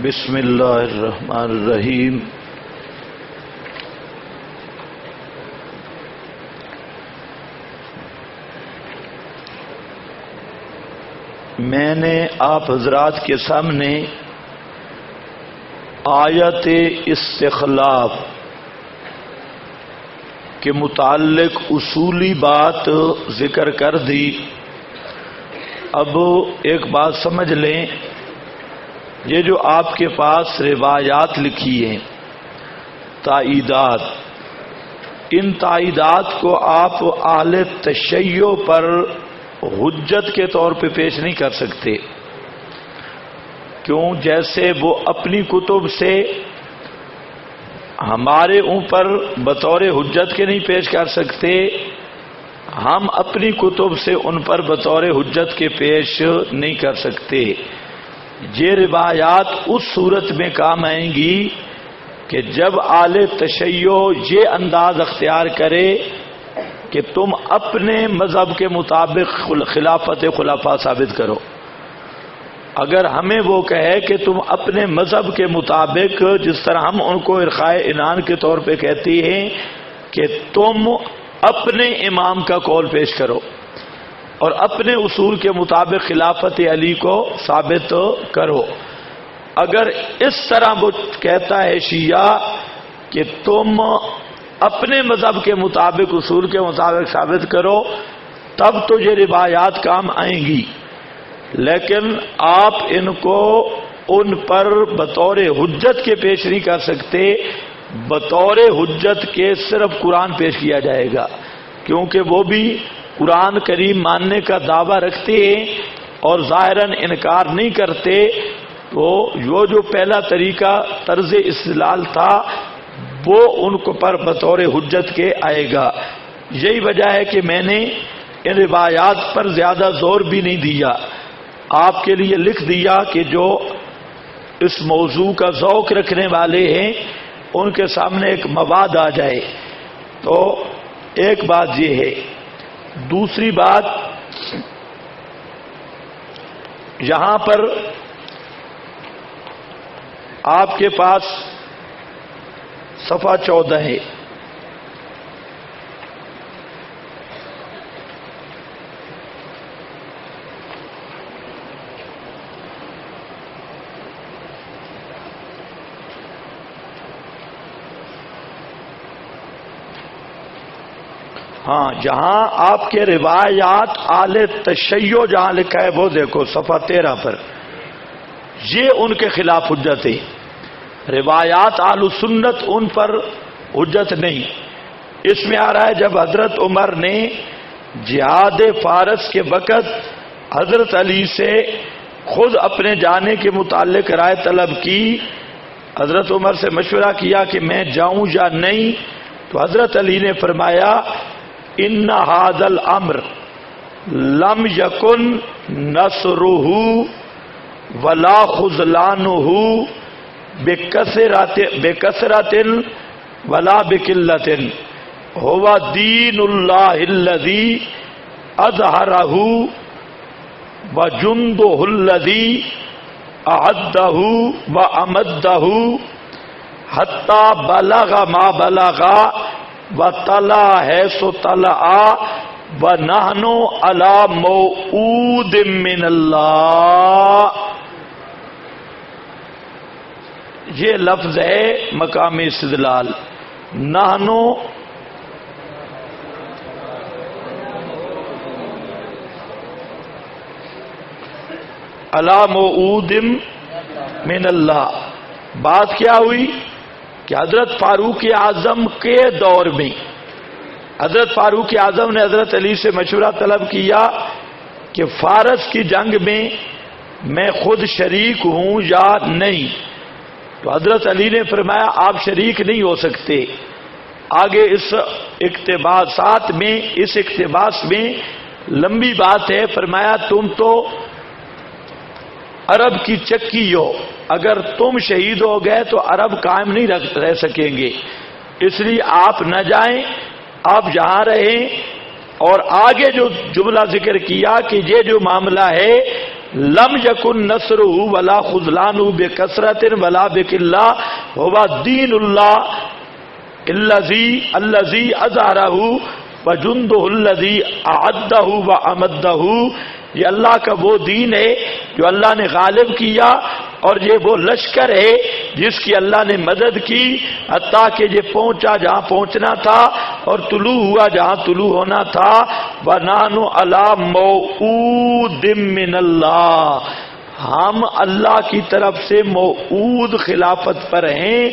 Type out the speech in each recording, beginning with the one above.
بسم اللہ الرحمن الرحیم۔ میں نے آپ حضرات کے سامنے آیت استخلاف کے متعلق اصولی بات ذکر کر دی۔ اب ایک بات سمجھ لیں، یہ جو آپ کے پاس روایات لکھی ہیں، تائیدات، ان تائیدات کو آپ اہل تشیع پر حجت کے طور پہ پیش نہیں کر سکتے، کیوں؟ جیسے وہ اپنی کتب سے ہمارے اوپر بطور حجت کے نہیں پیش کر سکتے، ہم اپنی کتب سے ان پر بطور حجت کے پیش نہیں کر سکتے۔ یہ روایات اس صورت میں کام آئیں گی کہ جب اہل تشیع یہ انداز اختیار کرے کہ تم اپنے مذہب کے مطابق خلافت خلفاء ثابت کرو۔ اگر ہمیں وہ کہے کہ تم اپنے مذہب کے مطابق، جس طرح ہم ان کو ارخائے عنان کے طور پہ کہتی ہیں کہ تم اپنے امام کا قول پیش کرو اور اپنے اصول کے مطابق خلافت علی کو ثابت کرو، اگر اس طرح وہ کہتا ہے شیعہ کہ تم اپنے مذہب کے مطابق اصول کے مطابق ثابت کرو، تب تو یہ روایات کام آئیں گی، لیکن آپ ان کو ان پر بطور حجت کے پیش نہیں کر سکتے۔ بطور حجت کے صرف قرآن پیش کیا جائے گا، کیونکہ وہ بھی قرآن کریم ماننے کا دعویٰ رکھتے ہیں اور ظاہراً انکار نہیں کرتے، تو وہ جو پہلا طریقہ طرز استدلال تھا وہ ان کو پر بطور حجت کے آئے گا۔ یہی وجہ ہے کہ میں نے ان روایات پر زیادہ زور بھی نہیں دیا، آپ کے لیے لکھ دیا کہ جو اس موضوع کا ذوق رکھنے والے ہیں ان کے سامنے ایک مواد آ جائے۔ تو ایک بات یہ ہے۔ دوسری بات، یہاں پر آپ کے پاس صفحہ 14 ہے، ہاں جہاں آپ کے روایات اہل تشیع جہاں لکھا ہے وہ دیکھو صفحہ 13 پر، یہ ان کے خلاف حجت ہے۔ روایات اہل سنت ان پر حجت نہیں۔ اس میں آ رہا ہے جب حضرت عمر نے جہاد فارس کے وقت حضرت علی سے خود اپنے جانے کے متعلق رائے طلب کی، حضرت عمر سے مشورہ کیا کہ میں جاؤں یا نہیں، تو حضرت علی نے فرمایا ان ھذا الامر لم یکن نصرہ ولا خذلانہ بکثرۃ ولا بقلۃ هو دین اللہ الذی اظہرہ وجندہ الذی اعدہ وامدہ حتی بلغ ما بلغ وطلع حیث طلع ونحن علی موعود من اللہ۔ یہ لفظ ہے مقام استدلال، نحن علی موعود من اللہ۔ بات کیا ہوئی کہ حضرت فاروق اعظم کے دور میں حضرت فاروق اعظم نے حضرت علی سے مشورہ طلب کیا کہ فارس کی جنگ میں میں خود شریک ہوں یا نہیں؟ تو حضرت علی نے فرمایا آپ شریک نہیں ہو سکتے۔ آگے اس اقتباس میں لمبی بات ہے، فرمایا تم تو عرب کی چکی ہو، اگر تم شہید ہو گئے تو عرب قائم نہیں رہ سکیں گے، اس لیے آپ نہ جائیں، آپ جہاں رہیں۔ اور آگے جو جملہ ذکر کیا کہ یہ جو معاملہ ہے، لم یکن نصرہ ولا خذلانہ بکثرۃ ولا بقلہ ہوا دین اللہ الذی اظہرہ وجندہ الذی اعدہ وامدہ، یہ اللہ کا وہ دین ہے جو اللہ نے غالب کیا، اور یہ وہ لشکر ہے جس کی اللہ نے مدد کی، حتیٰ کہ یہ پہنچا جہاں پہنچنا تھا اور طلوع ہوا جہاں طلوع ہونا تھا۔ وَنَحْنُ عَلَىٰ مَوْعُودٍ مِّنَ اللَّهِ، ہم اللہ کی طرف سے موعود خلافت پر ہیں،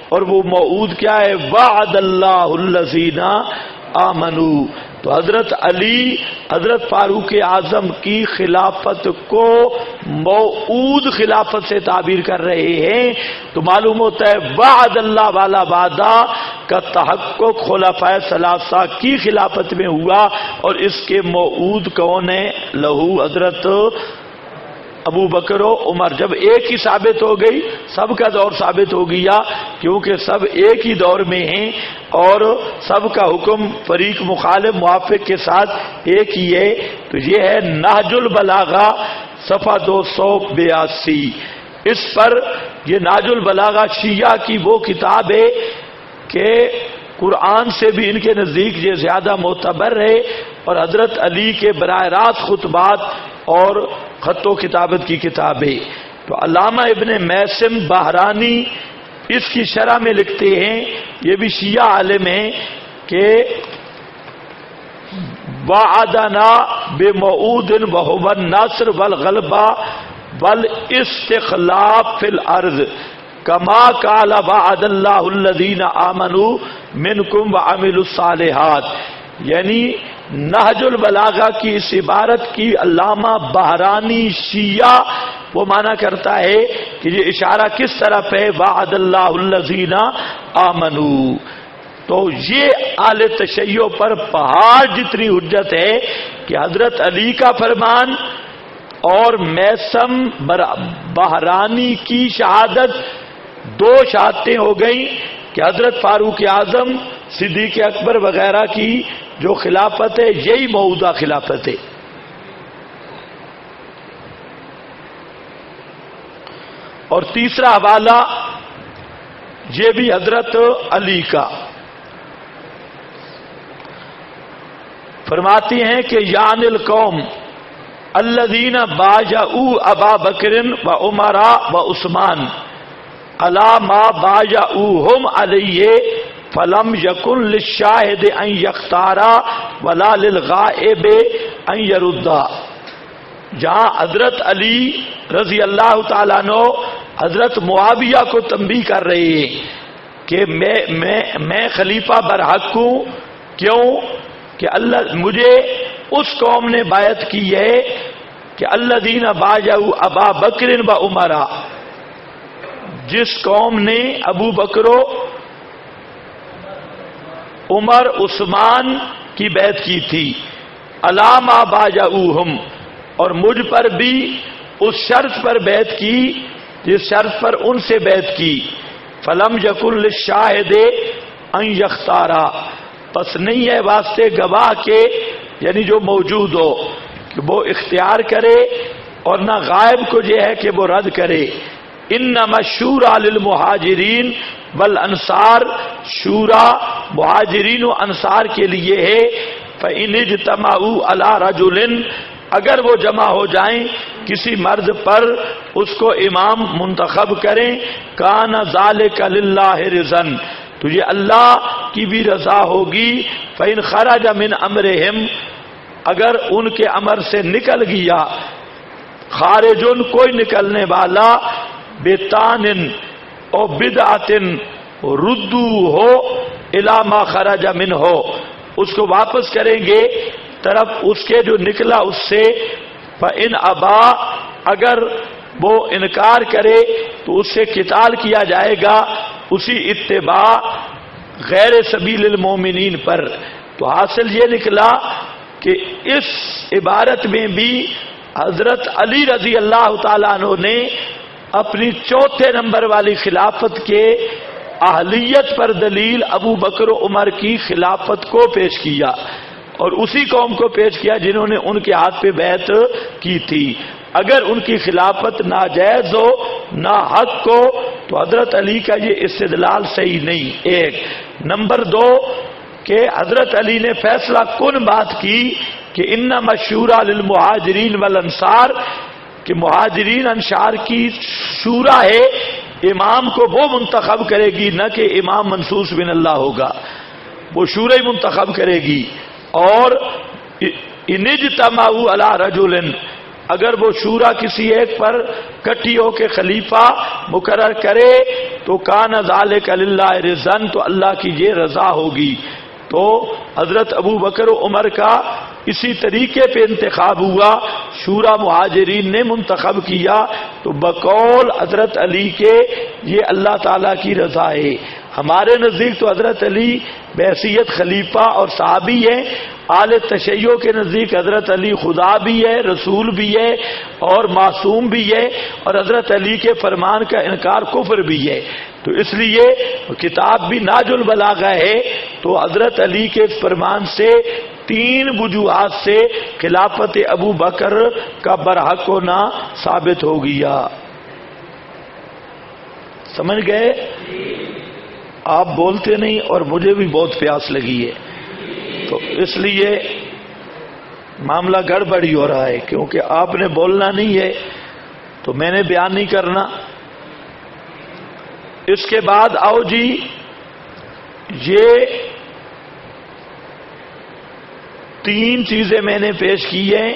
اور وہ موعود کیا ہے؟ وعد اللہ الذین آمنوا۔ تو حضرت علی حضرت فاروق اعظم کی خلافت کو موعود خلافت سے تعبیر کر رہے ہیں، تو معلوم ہوتا ہے وعد اللہ والا وعدہ کا تحقق خلفائے ثلاثہ کی خلافت میں ہوا، اور اس کے موعود کون ہیں؟ لہو حضرت ابو بکر و عمر۔ جب ایک ہی ثابت ہو گئی، سب کا دور ثابت ہو گیا، کیونکہ سب ایک ہی دور میں ہیں اور سب کا حکم فریق مخالف موافق کے ساتھ ایک ہی ہے۔ تو یہ ہے نہج البلاغہ صفحہ 282۔ اس پر یہ نہج البلاغہ شیعہ کی وہ کتاب ہے کہ قرآن سے بھی ان کے نزدیک یہ زیادہ معتبر ہے، اور حضرت علی کے براہ راست خطبات اور خط و کتابت کی کتاب ہے۔ تو علامہ ابن میسم بحرانی اس کی شرح میں لکھتے ہیں، یہ بھی شیعہ عالم ہیں، کہ وعدنا بموعود وهو النصر والغلبہ والاستخلاف فی الارض کما قال وعد اللہ الذین آمنوا منکم وعملوا الصالحات۔ یعنی نہج البلاغہ کی اس عبارت کی علامہ بحرانی شیعہ وہ معنی کرتا ہے کہ یہ اشارہ کس طرف ہے؟ وعد اللہ الذین آمنوا۔ تو یہ اہل تشیع پر پہاڑ جتنی حجت ہے کہ حضرت علی کا فرمان اور میسم بحرانی کی شہادت، دو شہادتیں ہو گئیں کہ حضرت فاروق اعظم، صدیق اکبر وغیرہ کی جو خلافت ہے یہی موعودہ خلافت ہے۔ اور تیسرا حوالہ یہ بھی حضرت علی کا، فرماتی ہیں کہ یان القوم الذین باجعوا ابا بکر و عمر و عثمان علی ما باجعوہم علیہ فلم یکن للشاہد ان یختارا ولا للغائب ان یردا۔ جہاں حضرت علی رضی اللہ تعالیٰ عنہ حضرت معاویہ کو تنبیہ کر رہے ہیں کہ میں خلیفہ برحق ہوں، کیوں کہ اللہ مجھے اس قوم نے بیعت کی ہے کہ الذین باجعوا ابا بکر و عمر، جس قوم نے ابو بکر و عمر عثمان کی بیعت کی تھی، علامہ باجعوہم، اور مجھ پر بھی اس شرط پر بیعت کی جس شرط پر ان سے بیعت کی، فلم یکن للشاہد ان یختارا، پس نہیں ہے واسطے گواہ کے یعنی جو موجود ہو کہ وہ اختیار کرے، اور نہ غائب کو یہ ہے کہ وہ رد کرے۔ انما الشورى للمہاجرین والانصار، شورا مہاجرین و انصار کے لیے ہے۔ فإن اجتمعوا على رجل، اگر وہ جمع ہو جائیں کسی مرد پر اس کو امام منتخب کریں، کان ذلک للہ رضا، تو یہ اللہ کی بھی رضا ہوگی۔ فإن خرج من امرہم، اگر ان کے امر سے نکل گیا، خارجن کوئی نکلنے والا، بتان او بدعت ردو ہو الی ما خرج منہ، اس کو واپس کریں گے طرف اس کے جو نکلا اس سے، فإن ابا، اگر وہ انکار کرے تو اس سے قتال کیا جائے گا اسی اتباع غیر سبیل المومنین پر۔ تو حاصل یہ نکلا کہ اس عبارت میں بھی حضرت علی رضی اللہ تعالیٰ عنہ نے اپنی چوتھے نمبر والی خلافت کے اہلیت پر دلیل ابو بکر و عمر کی خلافت کو پیش کیا، اور اسی قوم کو پیش کیا جنہوں نے ان کے ہاتھ پہ بیعت کی تھی۔ اگر ان کی خلافت ناجائز ہو، نا حق کو، تو حضرت علی کا یہ استدلال صحیح نہیں۔ ایک نمبر دو کہ حضرت علی نے فیصلہ کن بات کی کہ انما الشورى للمہاجرین والانصار، کہ مہاجرین انصار کی شورا ہے، امام کو وہ منتخب کرے گی، نہ کہ امام منصوص بن اللہ ہوگا، وہ شورا ہی منتخب کرے گی۔ اور ان اجتمعوا علی رجل، اگر وہ شورا کسی ایک پر کٹھی ہو کے خلیفہ مقرر کرے تو کان ذالک للہ رضا، تو اللہ کی یہ رضا ہوگی۔ تو حضرت ابو بکر و عمر کا اسی طریقے پہ انتخاب ہوا، شورا مہاجرین نے منتخب کیا، تو بقول حضرت علی کے یہ اللہ تعالیٰ کی رضا ہے۔ ہمارے نزدیک تو حضرت علی بحیثیت خلیفہ اور صحابی ہے، آل تشیع کے نزدیک حضرت علی خدا بھی ہے، رسول بھی ہے اور معصوم بھی ہے، اور حضرت علی کے فرمان کا انکار کفر بھی ہے۔ تو اس لیے کتاب بھی ناج البلاغہ ہے، تو حضرت علی کے اس فرمان سے تین وجوہات سے خلافت ابو بکر کا برحق ہونا ثابت ہو گیا۔ سمجھ گئے؟ آپ بولتے نہیں اور مجھے بھی بہت پیاس لگی ہے، تو اس لیے معاملہ گڑبڑی ہو رہا ہے، کیونکہ آپ نے بولنا نہیں ہے تو میں نے بیان نہیں کرنا۔ اس کے بعد آؤ جی، یہ تین چیزیں میں نے پیش کی ہیں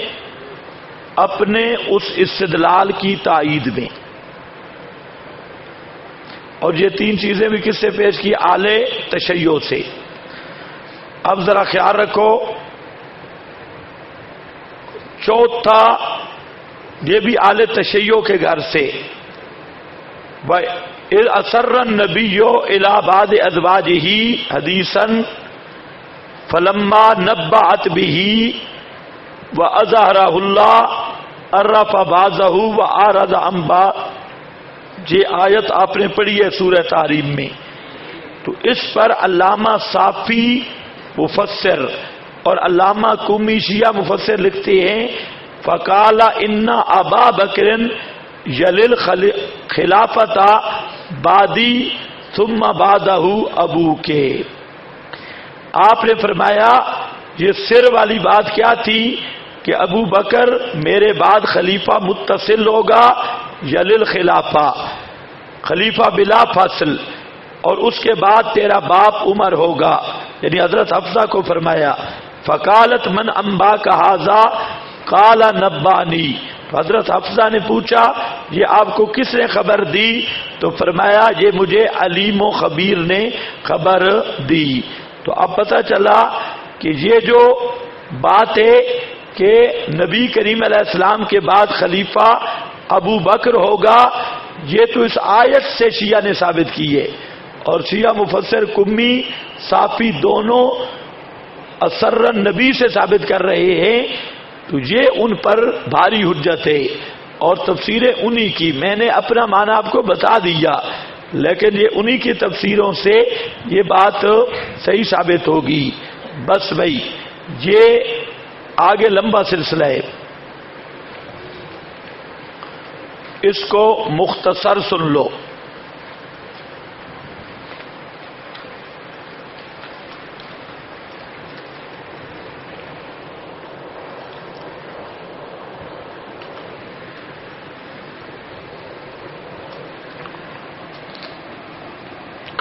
اپنے اس استدلال کی تائید میں، اور یہ تین چیزیں بھی کس سے پیش کی؟ آل تشیع سے۔ اب ذرا خیال رکھو، چوتھا یہ بھی آل تشیع کے گھر سے، اثر النبی الی بعض ازواجہ حدیثا فلما نبأت به واظہرہ اللہ عرف بعضہ واعرض عن بعض۔ یہ آیت آپ نے پڑھی ہے سورہ تحریم میں، تو اس پر علامہ صافی مفسر اور علامہ قمی شیعہ مفسر لکھتے ہیں فقال ان ابا بکر یلیل خلافت بعدی ثم بعدہ ابو کے۔ آپ نے فرمایا یہ سر والی بات کیا تھی کہ ابو بکر میرے بعد خلیفہ متصل ہوگا، یلیل خلافہ، خلیفہ بلا فصل، اور اس کے بعد تیرا باپ عمر ہوگا، یعنی حضرت حفصہ کو فرمایا۔ فقالت من انبا کا حاضا قال نبانی، حضرت حفصہ نے پوچھا یہ آپ کو کس نے خبر دی؟ تو فرمایا یہ مجھے علیم و خبیر نے خبر دی۔ تو اب پتہ چلا کہ یہ جو بات ہے کہ نبی کریم علیہ السلام کے بعد خلیفہ ابو بکر ہوگا، یہ تو اس آیت سے شیعہ نے ثابت کی ہے، اور شیعہ مفسر قمی صافی دونوں اثر نبی سے ثابت کر رہے ہیں، تو یہ ان پر بھاری حجت ہے، اور تفسیریں انہی کی، میں نے اپنا معنی آپ کو بتا دیا، لیکن یہ انہی کی تفسیروں سے یہ بات صحیح ثابت ہوگی۔ بس بھائی یہ آگے لمبا سلسلہ ہے، اس کو مختصر سن لو۔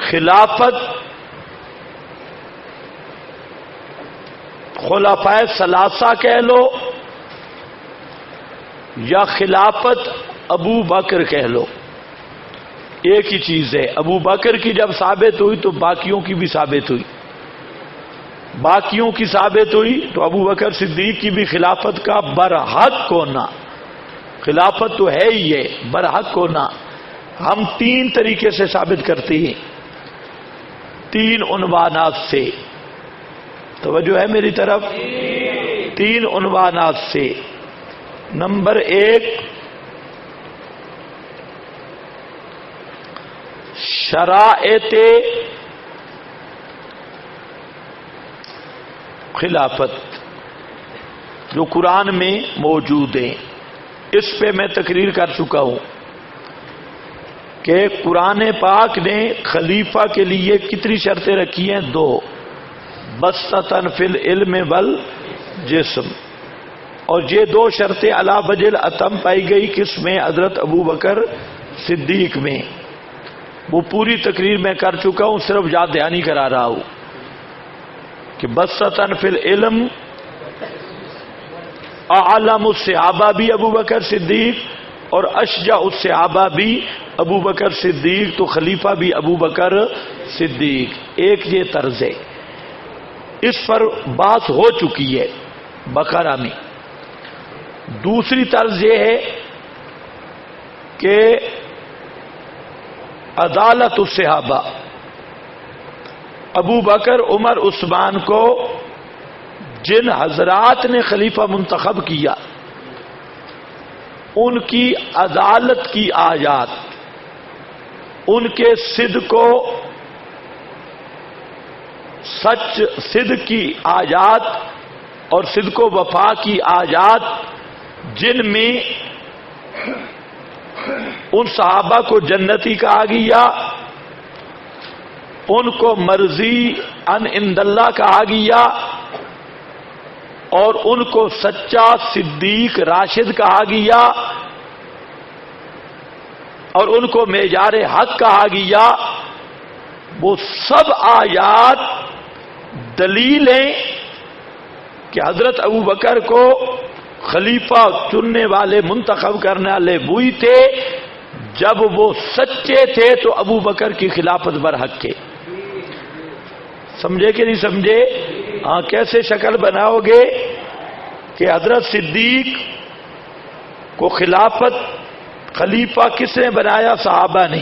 خلافت خلفائے ثلاثہ کہہ لو یا خلافت ابو بکر کہہ لو، ایک ہی چیز ہے۔ ابو بکر کی جب ثابت ہوئی تو باقیوں کی بھی ثابت ہوئی۔ باقیوں کی ثابت ہوئی تو ابو بکر صدیق کی بھی خلافت کا برحق ہونا، خلافت تو ہے ہی ہے، برحق ہونا ہم 3 طریقے سے ثابت کرتے ہیں، 3 عنوانات سے۔ توجہ ہے میری طرف؟ 3 عنوانات سے۔ نمبر 1، شرائط خلافت جو قرآن میں موجود ہیں، اس پہ میں تقریر کر چکا ہوں کہ قرآن پاک نے خلیفہ کے لیے کتنی شرطیں رکھی ہیں؟ 2، بسطۃ فی العلم والجسم، اور یہ 2 شرطیں علی وجہ الاتم پائی گئی کس میں؟ حضرت ابو بکر صدیق میں۔ وہ پوری تقریر میں کر چکا ہوں، صرف یاد دہانی کرا رہا ہوں کہ بسطۃ فی العلم، اعلم الصحابہ بھی ابو بکر صدیق اور اشجع الصحابہ بھی ابو بکر صدیق، تو خلیفہ بھی ابو بکر صدیق۔ ایک یہ طرز ہے، اس پر بات ہو چکی ہے بقرہ میں۔ دوسری طرز یہ ہے کہ عدالت الصحابہ، ابو بکر، عمر، عثمان کو جن حضرات نے خلیفہ منتخب کیا ان کی عدالت کی آیات، ان کے صدق کی آیات اور صدق و وفا کی آیات، جن میں ان صحابہ کو جنتی کہا گیا، ان کو مرضی ان عند اللہ کہا گیا، اور ان کو سچا صدیق راشد کہا گیا، اور ان کو معیار حق کہا گیا، وہ سب آیات دلیل ہیں کہ حضرت ابو بکر کو خلیفہ چننے والے، منتخب کرنے والے وہی تھے جب وہ سچے تھے، تو ابو بکر کی خلافت برحق ہے۔ سمجھے کہ نہیں سمجھے؟ ہاں، کیسے شکل بناؤ گے کہ حضرت صدیق کو خلیفہ کس نے بنایا؟ صحابہ نے۔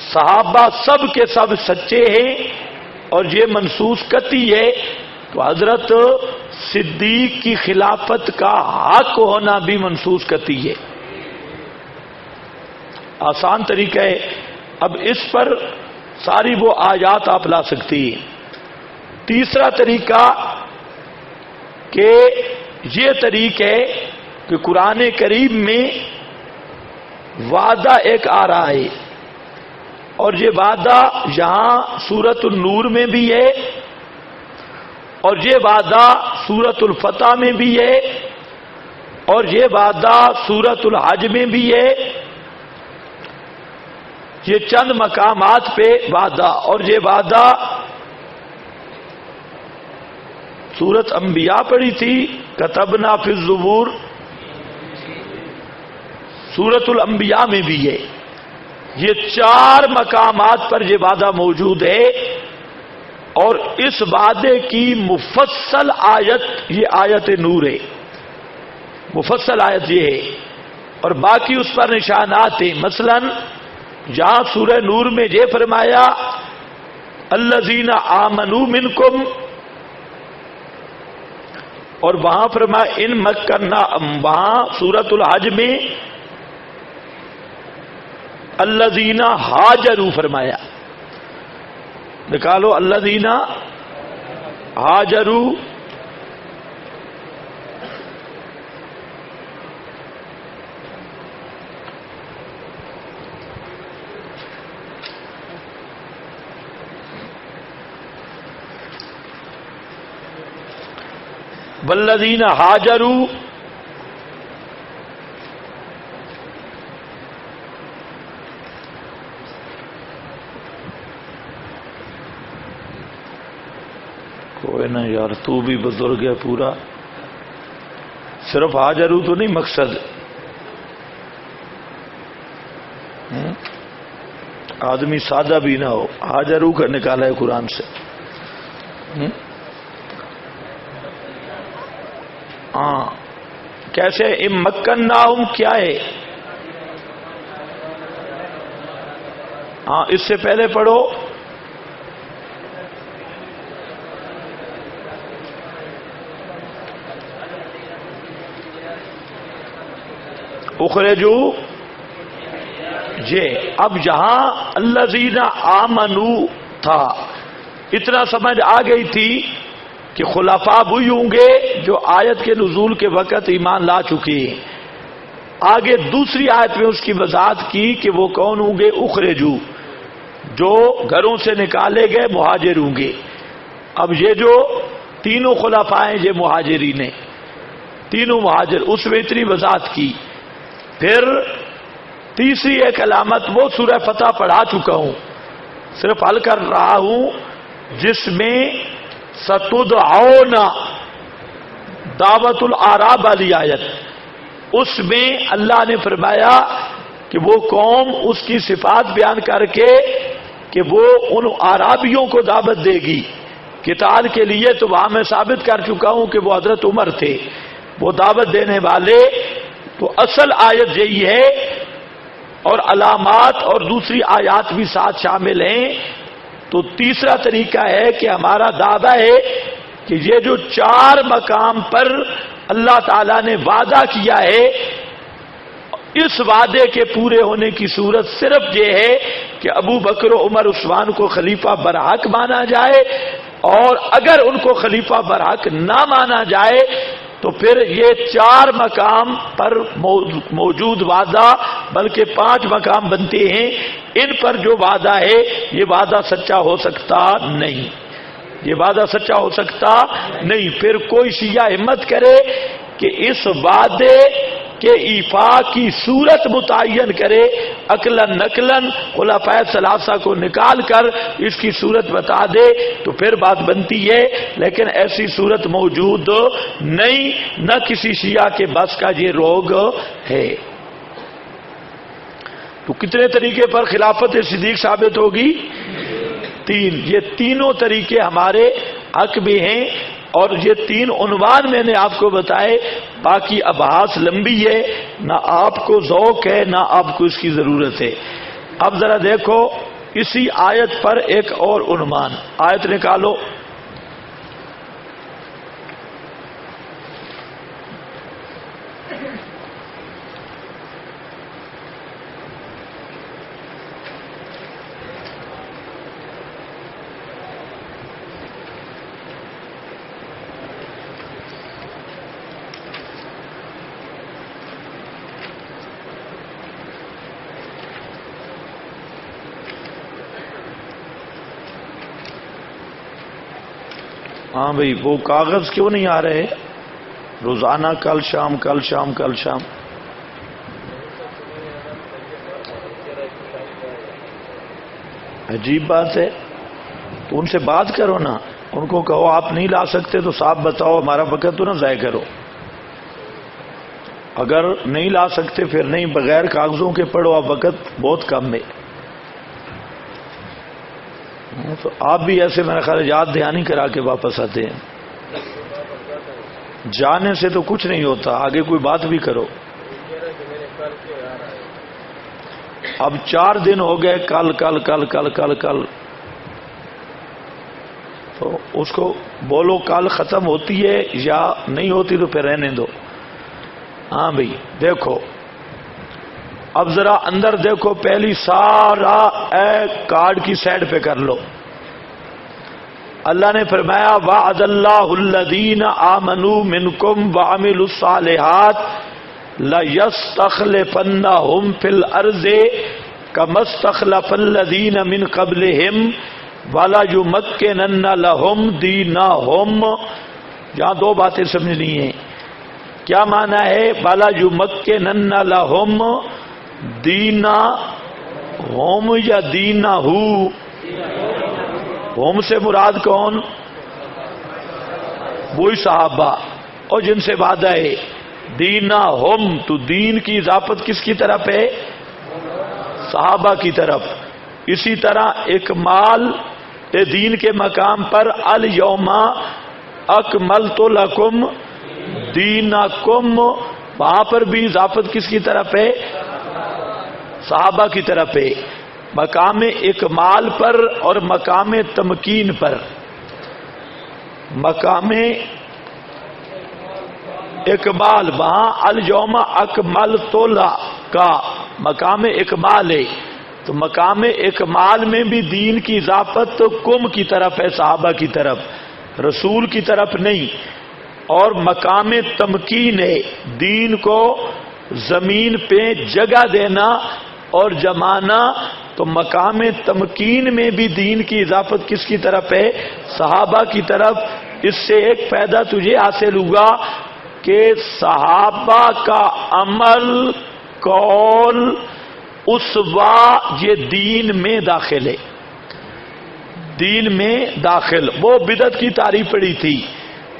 صحابہ سب کے سب سچے ہیں اور یہ منصوص قطعی ہے، تو حضرت صدیق کی خلافت کا حق ہونا بھی منصوص قطعی ہے۔ آسان طریقہ ہے۔ اب اس پر ساری وہ آیات آپ لا سکتی ہیں۔ تیسرا طریقہ کہ یہ طریقہ ہے کہ قرآن کریم میں وعدہ ایک آ رہا ہے، اور یہ وعدہ یہاں سورۃ النور میں بھی ہے، اور یہ وعدہ سورۃ الفتح میں بھی ہے، اور یہ وعدہ سورۃ الحج میں بھی ہے۔ یہ چند مقامات پہ وعدہ، اور یہ وعدہ سورۃ انبیاء پڑھی تھی، کتبنا فی الزبور، سورۃ الانبیاء میں بھی ہے۔ یہ 4 مقامات پر یہ وعدہ موجود ہے، اور اس وعدے کی مفصل آیت یہ آیت نور ہے، مفصل آیت یہ ہے، اور باقی اس پر نشانات ہیں۔ مثلا یہاں سورہ نور میں یہ فرمایا الذین آمنوا منکم، اور وہاں فرمایا ان مکننا، وہاں سورۃ الحج میں الذین ہاجروا فرمایا، نکالو الذین ہاجروا، والذین ہاجروا کوئی نہ یار، تو بھی بزرگ ہے پورا، صرف ہاجروا تو نہیں مقصد، آدمی سادہ بھی نہ ہو، ہاجروا کا نکالا ہے قرآن سے۔ ہاں کیسے مکناہم کیا ہے؟ ہاں اس سے پہلے پڑھو اخرجو یہ اب جہاں الذین آمنو تھا اتنا سمجھ آ گئی تھی کہ خلفاء وہی ہوں گے جو آیت کے نزول کے وقت ایمان لا چکے ہیں. آگے دوسری آیت میں اس کی وضاحت کی کہ وہ کون ہوں گے؟ اخرجو جو گھروں سے نکالے گئے مہاجر ہوں گے. اب یہ جو تینوں خلفاء ہیں یہ مہاجرین ہیں، تینوں مہاجر، اس میں اتنی وضاحت کی. پھر تیسری ایک علامت وہ سورہ فتح پڑھا چکا ہوں، صرف حل کر رہا ہوں، جس میں ستدعون دعوت الاعراب والی آیت، اس میں اللہ نے فرمایا کہ وہ قوم اس کی صفات بیان کر کے کہ وہ ان اعرابیوں کو دعوت دے گی قتال کے لیے. تو وہاں میں ثابت کر چکا ہوں کہ وہ حضرت عمر تھے وہ دعوت دینے والے. تو اصل آیت یہی ہے اور علامات اور دوسری آیات بھی ساتھ شامل ہیں. تو تیسرا طریقہ ہے کہ ہمارا دعویٰ ہے کہ یہ جو 4 مقام پر اللہ تعالیٰ نے وعدہ کیا ہے، اس وعدے کے پورے ہونے کی صورت صرف یہ ہے کہ ابو بکر و عمر عثمان کو خلیفہ برحق مانا جائے، اور اگر ان کو خلیفہ برحق نہ مانا جائے تو پھر یہ 4 مقام پر موجود وعدہ بلکہ 5 مقام بنتے ہیں. ان پر جو وعدہ ہے یہ وعدہ سچا ہو سکتا نہیں، یہ وعدہ سچا ہو سکتا نہیں. پھر کوئی شیعہ ہمت کرے کہ اس وعدے کے ایفا کی صورت متعین کرے، عقلاً نقلاً خلفائے ثلاثہ کو نکال کر اس کی صورت بتا دے تو پھر بات بنتی ہے، لیکن ایسی صورت موجود نہیں، نہ کسی شیعہ کے بس کا یہ روگ ہے. تو کتنے طریقے پر خلافت صدیق ثابت ہوگی؟ 3. یہ تینوں طریقے ہمارے حق میں ہیں، اور یہ 3 عنوان میں نے آپ کو بتائے. باقی ابحاث لمبی ہے، نہ آپ کو ذوق ہے نہ آپ کو اس کی ضرورت ہے. اب ذرا دیکھو اسی آیت پر ایک اور عنوان، آیت نکالو. ہاں بھائی وہ کاغذ کیوں نہیں آ رہے روزانہ؟ کل شام کل شام کل شام. عجیب بات ہے. تو ان سے بات کرو نا، ان کو کہو آپ نہیں لا سکتے تو صاحب بتاؤ، ہمارا وقت تو نہ ضائع کرو. اگر نہیں لا سکتے پھر نہیں، بغیر کاغذوں کے پڑھو، اب وقت بہت کم ہے. تو آپ بھی ایسے میرا خیال یاد دہانی کرا کے واپس آتے ہیں. جانے سے تو کچھ نہیں ہوتا، آگے کوئی بات بھی کرو. اب 4 دن ہو گئے، کل کل کل کل کل کل، تو اس کو بولو کل ختم ہوتی ہے یا نہیں ہوتی تو پھر رہنے دو. ہاں بھائی دیکھو اب ذرا اندر دیکھو، پہلی سارا کارڈ کی سائڈ پہ کر لو. اللہ نے فرمایا وعد اللہ الذین آمنوا منکم وعملوا الصالحات لَيَسْتَخْلِفَنَّهُمْ فِي الْأَرْضِ كَمَا اسْتَخْلَفَ الَّذِينَ مِنْ قَبْلِهِمْ وَلَيُمَكِّنَنَّ لَهُمْ دِينَهُمْ. یہاں 2 باتیں سمجھنی ہیں. کیا معنی ہے وَلَيُمَكِّنَنَّ لَهُمْ دِينَهُمْ یا دِينَهُ؟ ہوم سے مراد کون؟ وہی صحابہ اور جن سے وعدہ ہے. دینا ہوم تو دین کی اضافت کس کی طرف ہے؟ صحابہ کی طرف. اسی طرح اکمال دین کے مقام پر الیوم اکملت لکم دینکم، وہاں پر بھی اضافت کس کی طرف ہے؟ صحابہ کی طرف ہے، مقام اکمال پر اور مقام تمکین پر۔ مقام اکمال وہاں الیوم اکملت کا مقام اکمال ہے، تو مقام اکمال میں بھی دین کی اضافت کم کی طرف ہے، صحابہ کی طرف، رسول کی طرف نہیں۔ اور مقام تمکین ہے، دین کو زمین پہ جگہ دینا اور جمانا، تو مقام تمکین میں بھی دین کی اضافت کس کی طرف ہے؟ صحابہ کی طرف۔ اس سے ایک فائدہ تجھے حاصل ہوگا کہ صحابہ کا عمل، قول، اسوہ یہ دین میں داخل ہے، دین میں داخل۔ وہ بدعت کی تعریف پڑی تھی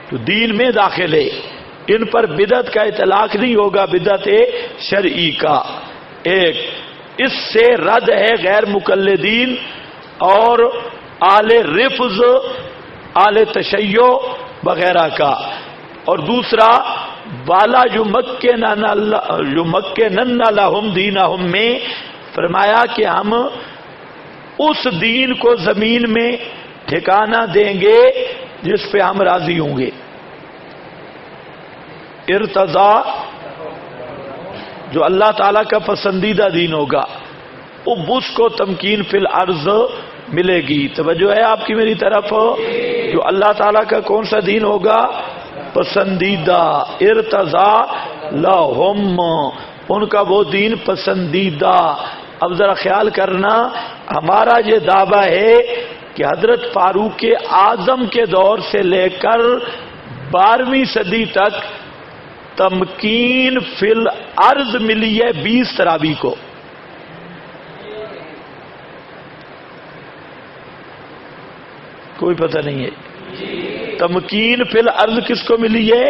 تو دین میں داخل ہے، ان پر بدعت کا اطلاق نہیں ہوگا، بدعت شرعی کا۔ ایک اس سے رد ہے غیر مقلدین اور آل رفض، آل تشیع وغیرہ کا۔ اور دوسرا والا یمکنن لہم دینہم میں فرمایا کہ ہم اس دین کو زمین میں ٹھکانہ دیں گے جس پہ ہم راضی ہوں گے۔ ارتضا جو اللہ تعالیٰ کا پسندیدہ دین ہوگا، اب اس کو تمکین فی الارض ملے گی۔ توجہ ہے آپ کی میری طرف؟ جو اللہ تعالیٰ کا کون سا دین ہوگا؟ پسندیدہ۔ ارتضا لہم، ان کا وہ دین پسندیدہ۔ اب ذرا خیال کرنا، ہمارا یہ دعویٰ ہے کہ حضرت فاروق اعظم کے دور سے لے کر 12ویں صدی تک تمکین فی الارض ملی ہے 20 تراوی کو۔ کوئی پتہ نہیں ہے؟ تمکین فی الارض کس کو ملی ہے؟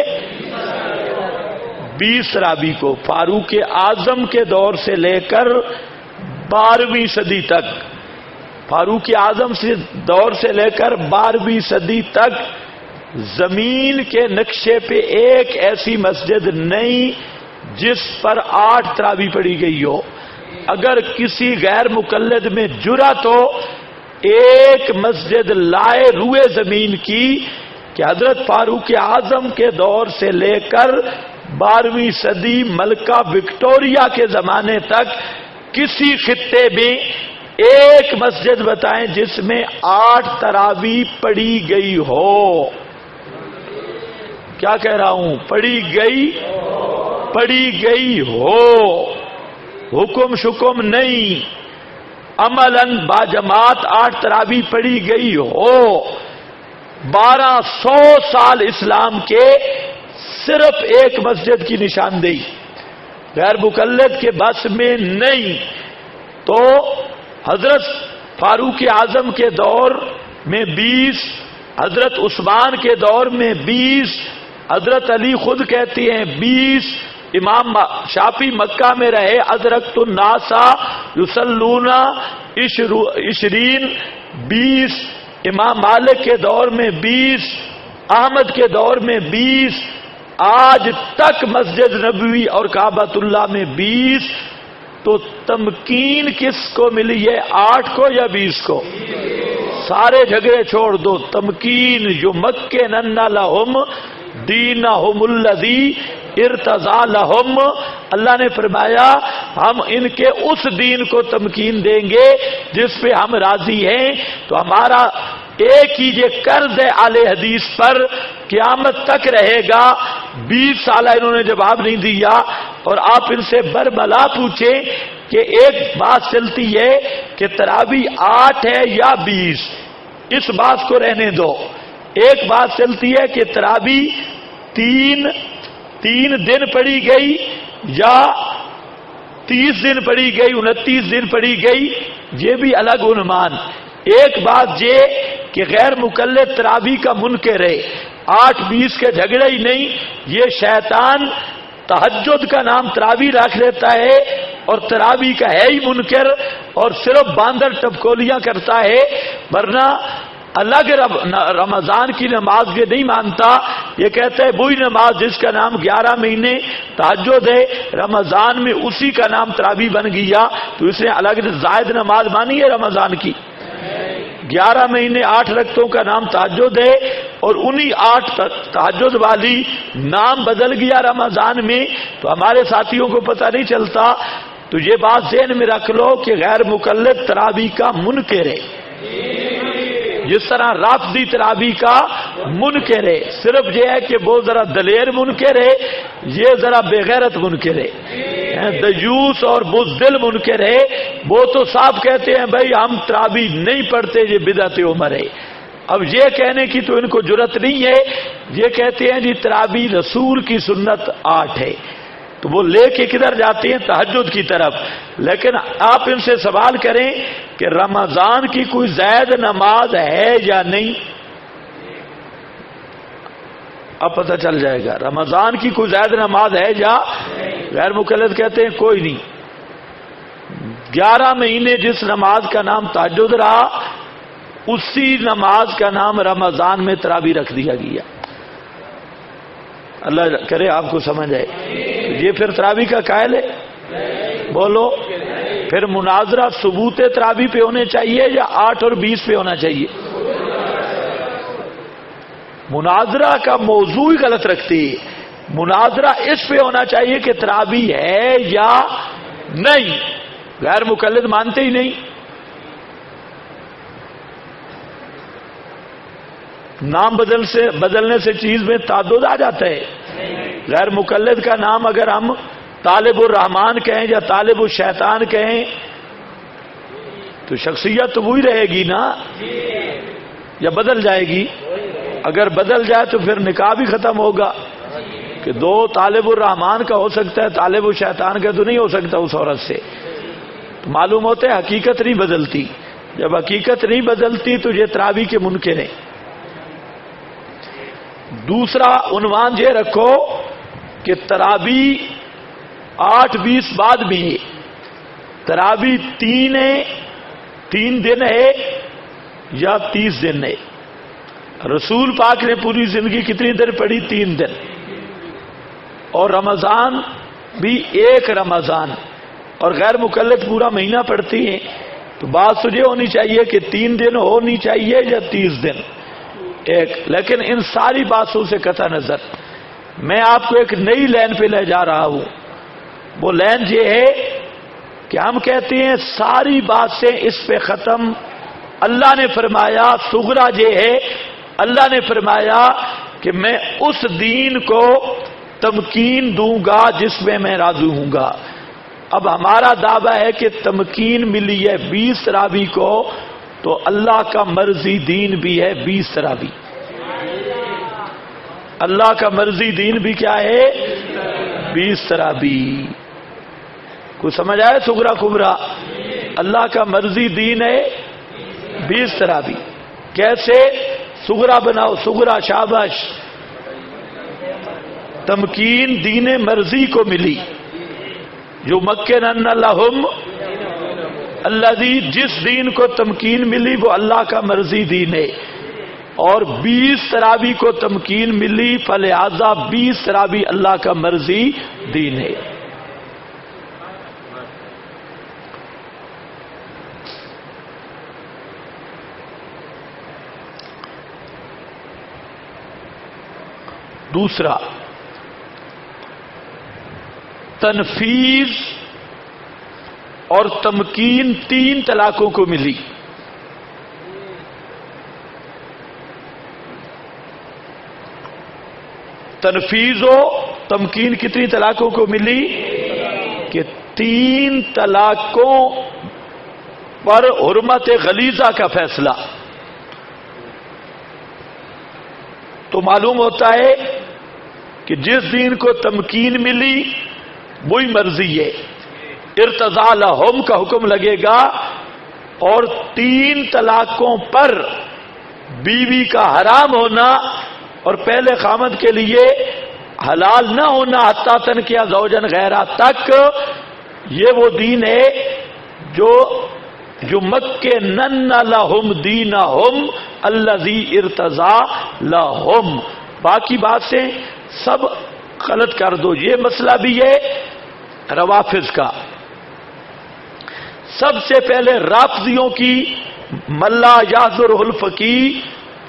20 تراوی کو، فاروق اعظم کے دور سے لے کر 12ویں صدی تک، فاروق اعظم سے دور سے لے کر 12ویں صدی تک زمین کے نقشے پہ ایک ایسی مسجد نہیں جس پر 8 تراوی پڑھی گئی ہو۔ اگر کسی غیر مقلد میں جرأت ہو ایک مسجد لائے روئے زمین کی کہ حضرت فاروق اعظم کے دور سے لے کر 12ویں صدی ملکہ وکٹوریہ کے زمانے تک کسی خطے میں ایک مسجد بتائیں جس میں 8 تراوی پڑھی گئی ہو۔ کیا کہہ رہا ہوں؟ پڑھی گئی ہو، حکم شکم نہیں، عملاً باجماعت 8 تراوی پڑھی گئی ہو۔ 1200 سال اسلام کے صرف ایک مسجد کی نشاندہی غیر مقلد کے بس میں نہیں، تو حضرت فاروق اعظم کے دور میں 20، حضرت عثمان کے دور میں 20، حضرت علی خود کہتی ہیں 20، امام شافعی مکہ میں رہے، ادرکت الناس یصلون 20، 20، امام مالک کے دور میں 20، احمد کے دور میں 20، آج تک مسجد نبوی اور کعبۃ اللہ میں 20۔ تو تمکین کس کو ملی ہے؟ 8 کو یا 20 کو؟ سارے جھگڑے چھوڑ دو، تمکین یمکنن لہم دینہم الذی ارتضی لہم۔ اللہ نے فرمایا ہم ان کے اس دین کو تمکین دیں گے جس پہ ہم راضی ہیں۔ تو ہمارا ایک ہی یہ قرض ہے اہل حدیث پر، قیامت تک رہے گا۔ 20 سال انہوں نے جواب نہیں دیا، اور آپ ان سے برملا پوچھیں کہ ایک بات چلتی ہے کہ تراوی 8 ہے یا 20، اس بات کو رہنے دو۔ ایک بات چلتی ہے کہ تراوی 3 دن پڑھی گئی یا 30 دن پڑھی گئی، 29 دن پڑھی گئی، یہ بھی الگ عنوان۔ ایک بات یہ کہ غیر مقلد تراوی کا منکر ہے، 8-20 کے جھگڑے ہی نہیں، یہ شیطان تہجد کا نام تراوی رکھ لیتا ہے اور تراوی کا ہے ہی منکر، اور صرف باندر ٹپکولیاں کرتا ہے، ورنہ الگ رمضان کی نماز یہ نہیں مانتا، یہ کہتا ہے وہی نماز جس کا نام 11 مہینے تہجد ہے، رمضان میں اسی کا نام تراویح بن گیا، تو اس نے الگ زائد نماز مانی ہے رمضان کی؟ 11 مہینے 8 رکعتوں کا نام تہجد ہے، اور انہی 8 تہجد والی نام بدل گیا رمضان میں، تو ہمارے ساتھیوں کو پتہ نہیں چلتا۔ تو یہ بات ذہن میں رکھ لو کہ غیر مقلد تراویح کا منکر ہے، جس طرح رافضی تراویح کا منکر ہے، صرف یہ ہے کہ وہ ذرا دلیر منکر ہے، یہ ذرا بے غیرت منکر ہے، دیوس اور بزدل منکر ہے۔ وہ تو صاحب کہتے ہیں بھائی ہم تراویح نہیں پڑھتے، یہ بدعت عمر ہے۔ اب یہ کہنے کی تو ان کو جرأت نہیں ہے، یہ کہتے ہیں جی تراویح رسول کی سنت 8 ہے، تو وہ لے کے کدھر جاتے ہیں؟ تہجد کی طرف۔ لیکن آپ ان سے سوال کریں کہ رمضان کی کوئی زائد نماز ہے یا نہیں، اب پتہ چل جائے گا رمضان کی کوئی زائد نماز ہے یا غیر مقلد کہتے ہیں کوئی نہیں۔ 11 مہینے جس نماز کا نام تہجد رہا، اسی نماز کا نام رمضان میں تراویح رکھ دیا گیا۔ اللہ کرے آپ کو سمجھ آئے۔ یہ پھر تراویح کا قائل ہے؟ بولو، پھر مناظرہ ثبوت تراویح پہ ہونے چاہیے یا 8 اور 20 پہ ہونا چاہیے؟ مناظرہ کا موضوع ہی غلط رکھتی ہے۔ مناظرہ اس پہ ہونا چاہیے کہ تراویح ہے یا نہیں، غیر مقلد مانتے ہی نہیں۔ نام بدلنے سے چیز میں تعدد آ جاتا ہے۔ غیر مقلد کا نام اگر ہم طالب الرحمن کہیں یا طالب الشیطان کہیں تو شخصیت تو وہی رہے گی نا، یا بدل جائے گی؟ اگر بدل جائے تو پھر نکاح بھی ختم ہوگا کہ 2 طالب الرحمن کا ہو سکتا ہے، طالب الشیطان کا تو نہیں ہو سکتا اس عورت سے۔ تو معلوم ہوتا ہے حقیقت نہیں بدلتی۔ جب حقیقت نہیں بدلتی تو یہ تراویح کے منکر ہیں۔ دوسرا عنوان یہ رکھو کہ تراویح 8-20 بعد میں ہے، تراویح 3 دن ہے یا 30 دن ہے؟ رسول پاک نے پوری زندگی کتنی دن پڑھی؟ 3 دن، اور رمضان بھی 1 رمضان، اور غیر مقلد پورا مہینہ پڑھتی ہیں، تو بات سجے ہونی چاہیے کہ 3 دن ہونی چاہیے یا 30 دن ایک۔ لیکن ان ساری باتوں سے قطع نظر میں آپ کو ایک نئی لائن پہ لے جا رہا ہوں۔ وہ لائن یہ ہے کہ ہم کہتے ہیں ساری باتیں اس پہ ختم۔ اللہ نے فرمایا صغرا یہ ہے، اللہ نے فرمایا کہ میں اس دین کو تمکین دوں گا جس میں میں راضی ہوں گا۔ اب ہمارا دعویٰ ہے کہ تمکین ملی ہے 20 تراویح کو، تو اللہ کا مرضی دین بھی ہے 20 تراویح۔ اللہ کا مرضی دین بھی کیا ہے؟ 20 تراویح۔ کوئی سمجھ آئے صغرا کبرا؟ اللہ کا مرضی دین ہے 20 تراویح۔ کیسے صغرا بناؤ؟ صغرا شاباش، تمکین دین مرضی کو ملی، جو مکن لہم الذی، جس دین کو تمکین ملی وہ اللہ کا مرضی دین ہے، اور 20 تراویح کو تمکین ملی، فلہذا 20 تراویح اللہ کا مرضی دین ہے۔ دوسرا، تنفیذ اور تمکین 3 طلاقوں کو ملی۔ تنفیذ و تمکین کتنی طلاقوں کو ملی؟ کہ 3 طلاقوں پر حرمت غلیظہ کا فیصلہ۔ تو معلوم ہوتا ہے کہ جس دین کو تمکین ملی وہی مرضی ہے، ارتضاء لہم کا حکم لگے گا، اور 3 طلاقوں پر بیوی کا حرام ہونا اور پہلے خامد کے لیے حلال نہ ہونا حتی تنکیہ زوجن غیرہ تک، یہ وہ دین ہے جو مکنن لہم دینہم الذی ارتضی لہم. باقی بات سے سب غلط کر دو. یہ مسئلہ بھی ہے روافض کا. سب سے پہلے رافضیوں کی ملا یحضر الفقی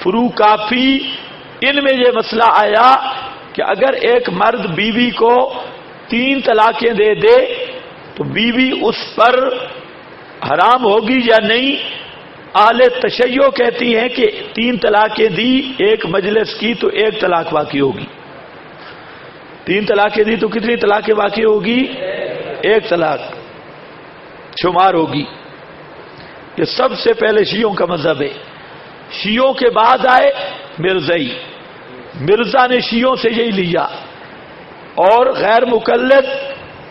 فرو کافی، ان میں یہ مسئلہ آیا کہ اگر ایک مرد بیوی کو 3 طلاقیں دے دے تو بیوی اس پر حرام ہوگی یا نہیں. اہل تشیع کہتی ہیں کہ 3 طلاقیں دی ایک مجلس کی تو 1 طلاق باقی ہوگی. 3 طلاقیں دی تو کتنی طلاقیں باقی ہوگی؟ 1 طلاق شمار ہوگی. یہ سب سے پہلے شیعوں کا مذہب ہے. شیعوں کے بعد آئے مرزائی. مرزا نے شیعوں سے یہی لیا، اور غیر مقلد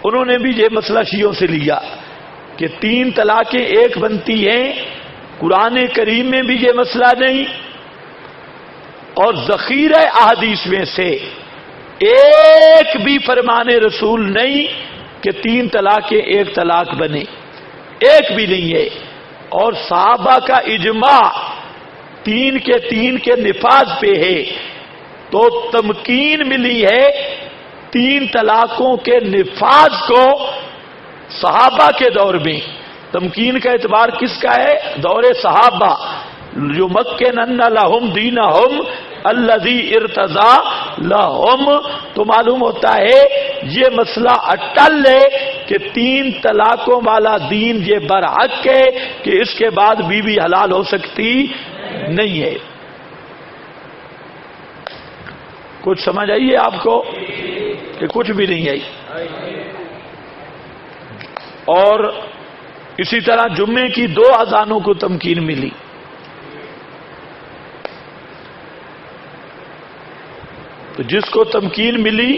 انہوں نے بھی یہ مسئلہ شیعوں سے لیا کہ 3 طلاقیں 1 بنتی ہیں. قرآن کریم میں بھی یہ مسئلہ نہیں، اور ذخیرہ احادیث میں سے ایک بھی فرمان رسول نہیں کہ 3 طلاقیں 1 طلاق بنے، ایک بھی نہیں ہے. اور صحابہ کا اجماع 3 کے نفاذ پہ ہے. تو تمکین ملی ہے 3 طلاقوں کے نفاذ کو صحابہ کے دور میں. تمکین کا اعتبار کس کا ہے؟ دور صحابہ. جو مکن لہم دینہم الذی ارتضی لہم. تو معلوم ہوتا ہے یہ مسئلہ اٹل ہے کہ 3 طلاقوں والا دین یہ برحق ہے کہ اس کے بعد بیوی حلال ہو سکتی نہیں ہے. کچھ سمجھ آئیے آپ کو کہ کچھ بھی نہیں آئی؟ اور اسی طرح جمعے کی 2 اذانوں کو تمکین ملی. تو جس کو تمکین ملی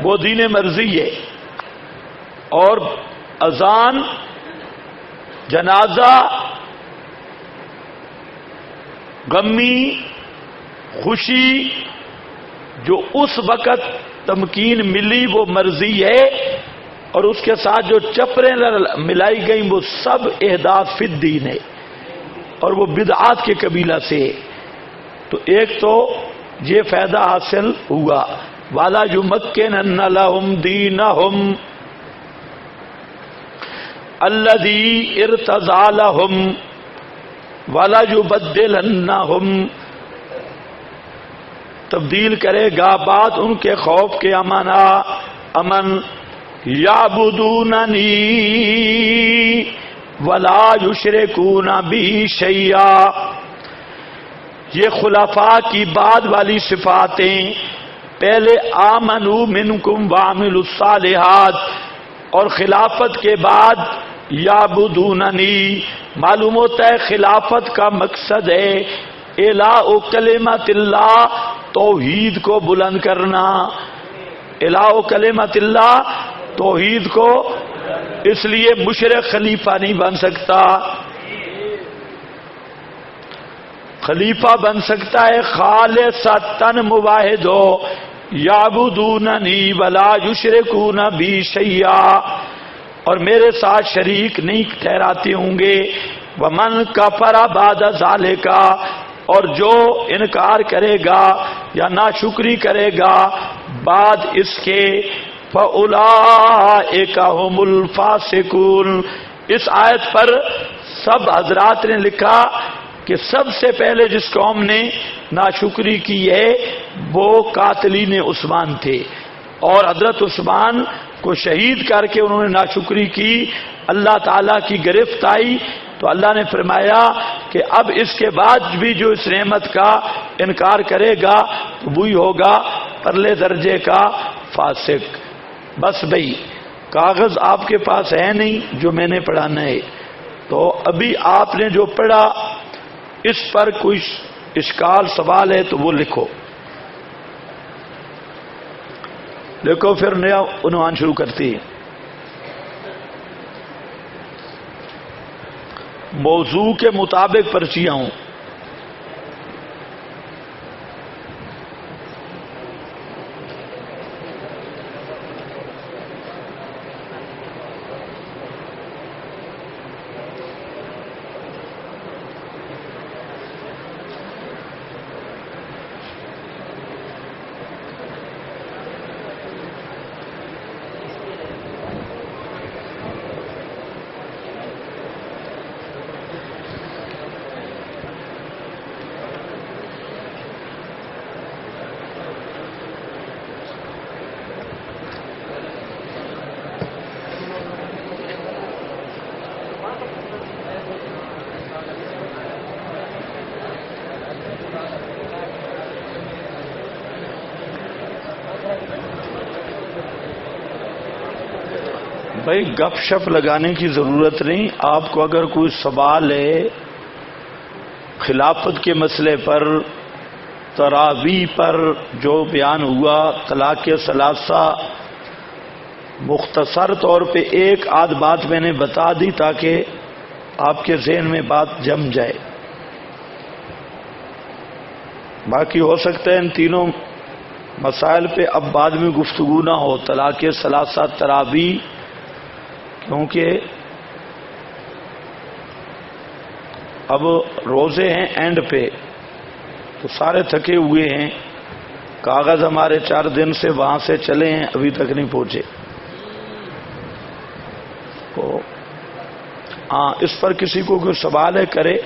وہ دین مرضی ہے. اور اذان، جنازہ، غمی، خوشی جو اس وقت تمکین ملی وہ مرضی ہے، اور اس کے ساتھ جو چپریں ملائی گئیں وہ سب احداث فی الدین ہے اور وہ بدعات کے قبیلہ سے ہے. تو ایک تو یہ فائدہ حاصل ہوا والا یمکنن لہم دینہم الذی ارتضی لہم ولا یبدلنہم. تبدیل کرے گا بعد ان کے خوف کے امن. یعبدوننی ولا یشرکون بی شیئا. یہ خلفاء کی بعد والی صفاتیں پہلے آمنو منکم وعملوا الصالحات، اور خلافت کے بعد یعبدوننی. معلوم ہوتا ہے خلافت کا مقصد ہے اعلاء کلمت اللہ، توحید کو بلند کرنا. اعلاء کلمت اللہ، توحید کو. اس لیے مشرک خلیفہ نہیں بن سکتا. خلیفہ بن سکتا ہے خالصتاً موحد ہو، یعبدوننی ولا یشرکون بی شیئا، اور میرے ساتھ شریک نہیں ٹھہراتے ہوں گے. ومن کفر بعد ذالک، اور جو انکار کرے گا یا ناشکری کرے گا بعد اس کے فَأُولَٰئِکَ هُمُ الْفَاسِقُونَ. اس آیت پر سب حضرات نے لکھا کہ سب سے پہلے جس قوم نے ناشکری کی ہے وہ قاتلین عثمان تھے، اور حضرت عثمان کو شہید کر کے انہوں نے ناشکری کی. اللہ تعالیٰ کی گرفت آئی تو اللہ نے فرمایا کہ اب اس کے بعد بھی جو اس نعمت کا انکار کرے گا تو وہی ہوگا پرلے درجے کا فاسق. بس بھئی کاغذ آپ کے پاس ہے نہیں جو میں نے پڑھانا ہے، تو ابھی آپ نے جو پڑھا اس پر کوئی اشکال سوال ہے تو وہ لکھو. دیکھو پھر نیا عنوان شروع کرتی ہے. موضوع کے مطابق پرچیاں ہوں. بھائی گپ شپ لگانے کی ضرورت نہیں. آپ کو اگر کوئی سوال ہے خلافت کے مسئلے پر، تراویح پر جو بیان ہوا، طلاق ثلاثہ، مختصر طور پہ ایک آدھ بات میں نے بتا دی تاکہ آپ کے ذہن میں بات جم جائے. باقی ہو سکتا ہے ان تینوں مسائل پہ اب بعد میں گفتگو نہ ہو، طلاق ثلاثہ، تراویح، کیونکہ اب روزے ہیں اینڈ پہ تو سارے تھکے ہوئے ہیں. کاغذ ہمارے 4 دن سے وہاں سے چلے ہیں، ابھی تک نہیں پہنچے. تو ہاں، اس پر کسی کو کوئی سوال ہے کرے.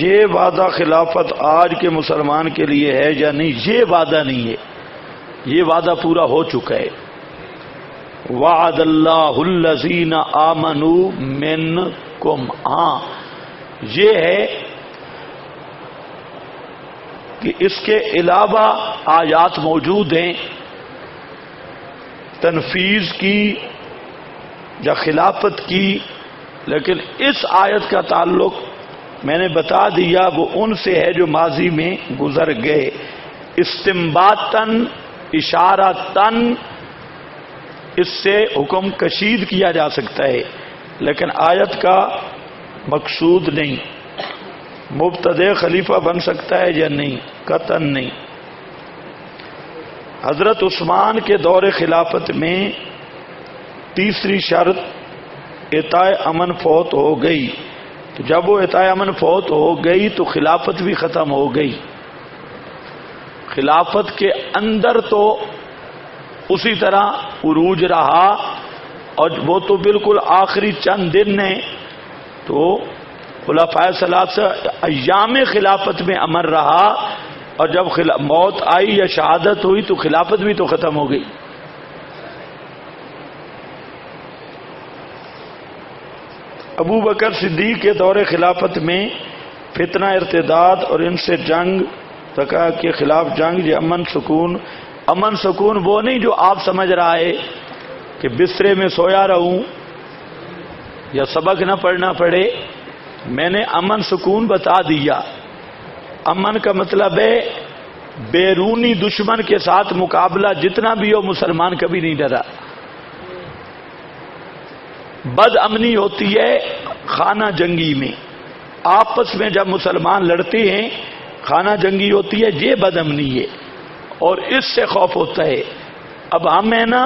یہ وعدہ خلافت آج کے مسلمان کے لیے ہے یا نہیں؟ یہ وعدہ نہیں ہے، یہ وعدہ پورا ہو چکا ہے. وعد اللہ الذین آمنوا منکم. ہاں، یہ ہے کہ اس کے علاوہ آیات موجود ہیں تنفیذ کی یا خلافت کی، لیکن اس آیت کا تعلق میں نے بتا دیا وہ ان سے ہے جو ماضی میں گزر گئے. استنباطاً، اشارتاً اس سے حکم کشید کیا جا سکتا ہے، لیکن آیت کا مقصود نہیں. مبتدع خلیفہ بن سکتا ہے یا نہیں؟ قطعاً نہیں. حضرت عثمان کے دور خلافت میں تیسری شرط اعطاء امن فوت ہو گئی. تو جب وہ اعطاء امن فوت ہو گئی تو خلافت بھی ختم ہو گئی. خلافت کے اندر تو اسی طرح عروج رہا، اور وہ تو بالکل آخری چند دن نے تو خلفائے ثلاثہ ایام خلافت میں امر رہا، اور جب موت آئی یا شہادت ہوئی تو خلافت بھی تو ختم ہو گئی. ابو بکر صدیق کے دور خلافت میں فتنہ ارتداد اور ان سے جنگ، تقا کے خلاف جنگ، یہ امن سکون وہ نہیں جو آپ سمجھ رہا ہے کہ بسترے میں سویا رہوں یا سبق نہ پڑھنا پڑے. میں نے امن سکون بتا دیا. امن کا مطلب ہے بیرونی دشمن کے ساتھ مقابلہ جتنا بھی ہو مسلمان کبھی نہیں ڈرا. بد امنی ہوتی ہے خانہ جنگی میں، آپس میں جب مسلمان لڑتے ہیں خانہ جنگی ہوتی ہے، یہ بد امنی ہے اور اس سے خوف ہوتا ہے. اب ہم ہیں نا،